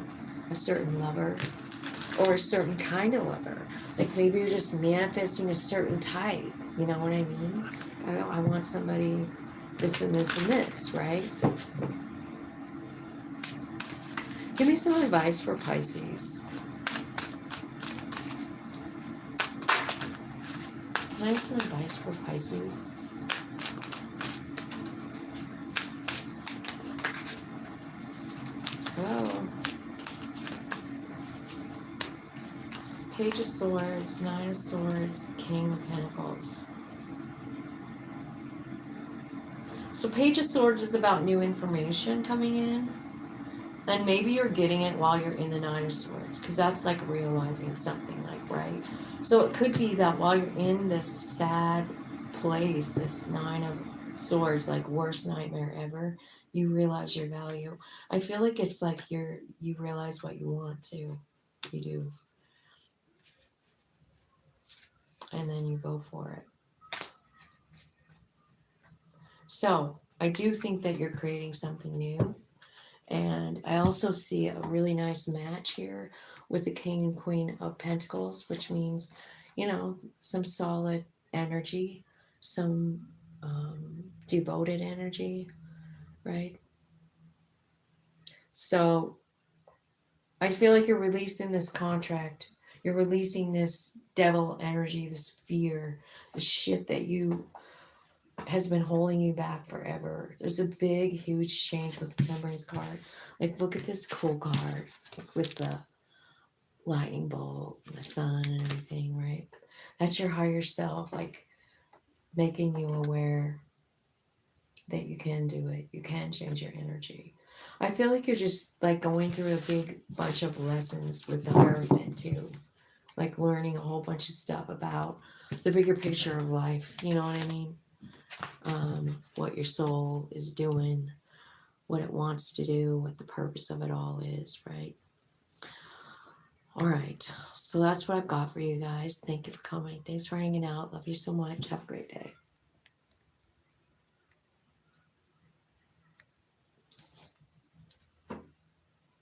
a certain lover, or a certain kind of lover. Like maybe you're just manifesting a certain type. You know what I mean? I want somebody this and this and this, right? Give me some advice for Pisces. Can I have some advice for Pisces? Oh. Page of Swords, Nine of Swords, King of Pentacles. So Page of Swords is about new information coming in. And maybe you're getting it while you're in the Nine of Swords. Because that's like realizing something, like, right? So it could be that while you're in this sad place, this Nine of Swords, like worst nightmare ever, you realize your value. I feel like it's like you realize what you want to. You do. And then you go for it. So I do think that you're creating something new. And I also see a really nice match here with the King and Queen of Pentacles, which means, you know, some solid energy, some devoted energy, right? So I feel like you're releasing this contract. You're releasing this devil energy, this fear, the shit that has been holding you back forever. There's a big, huge change with the Temperance card. Like, look at this cool card with the lightning bolt, the sun, and everything, right? That's your higher self, like, making you aware that you can do it. You can change your energy. I feel like you're just, like, going through a big bunch of lessons with the Hierophant, too. Like, learning a whole bunch of stuff about the bigger picture of life. You know what I mean? What your soul is doing, what it wants to do, what the purpose of it all is, right? All right, so that's what I've got for you guys. Thank you for coming. Thanks for hanging out. Love you so much. Have a great day.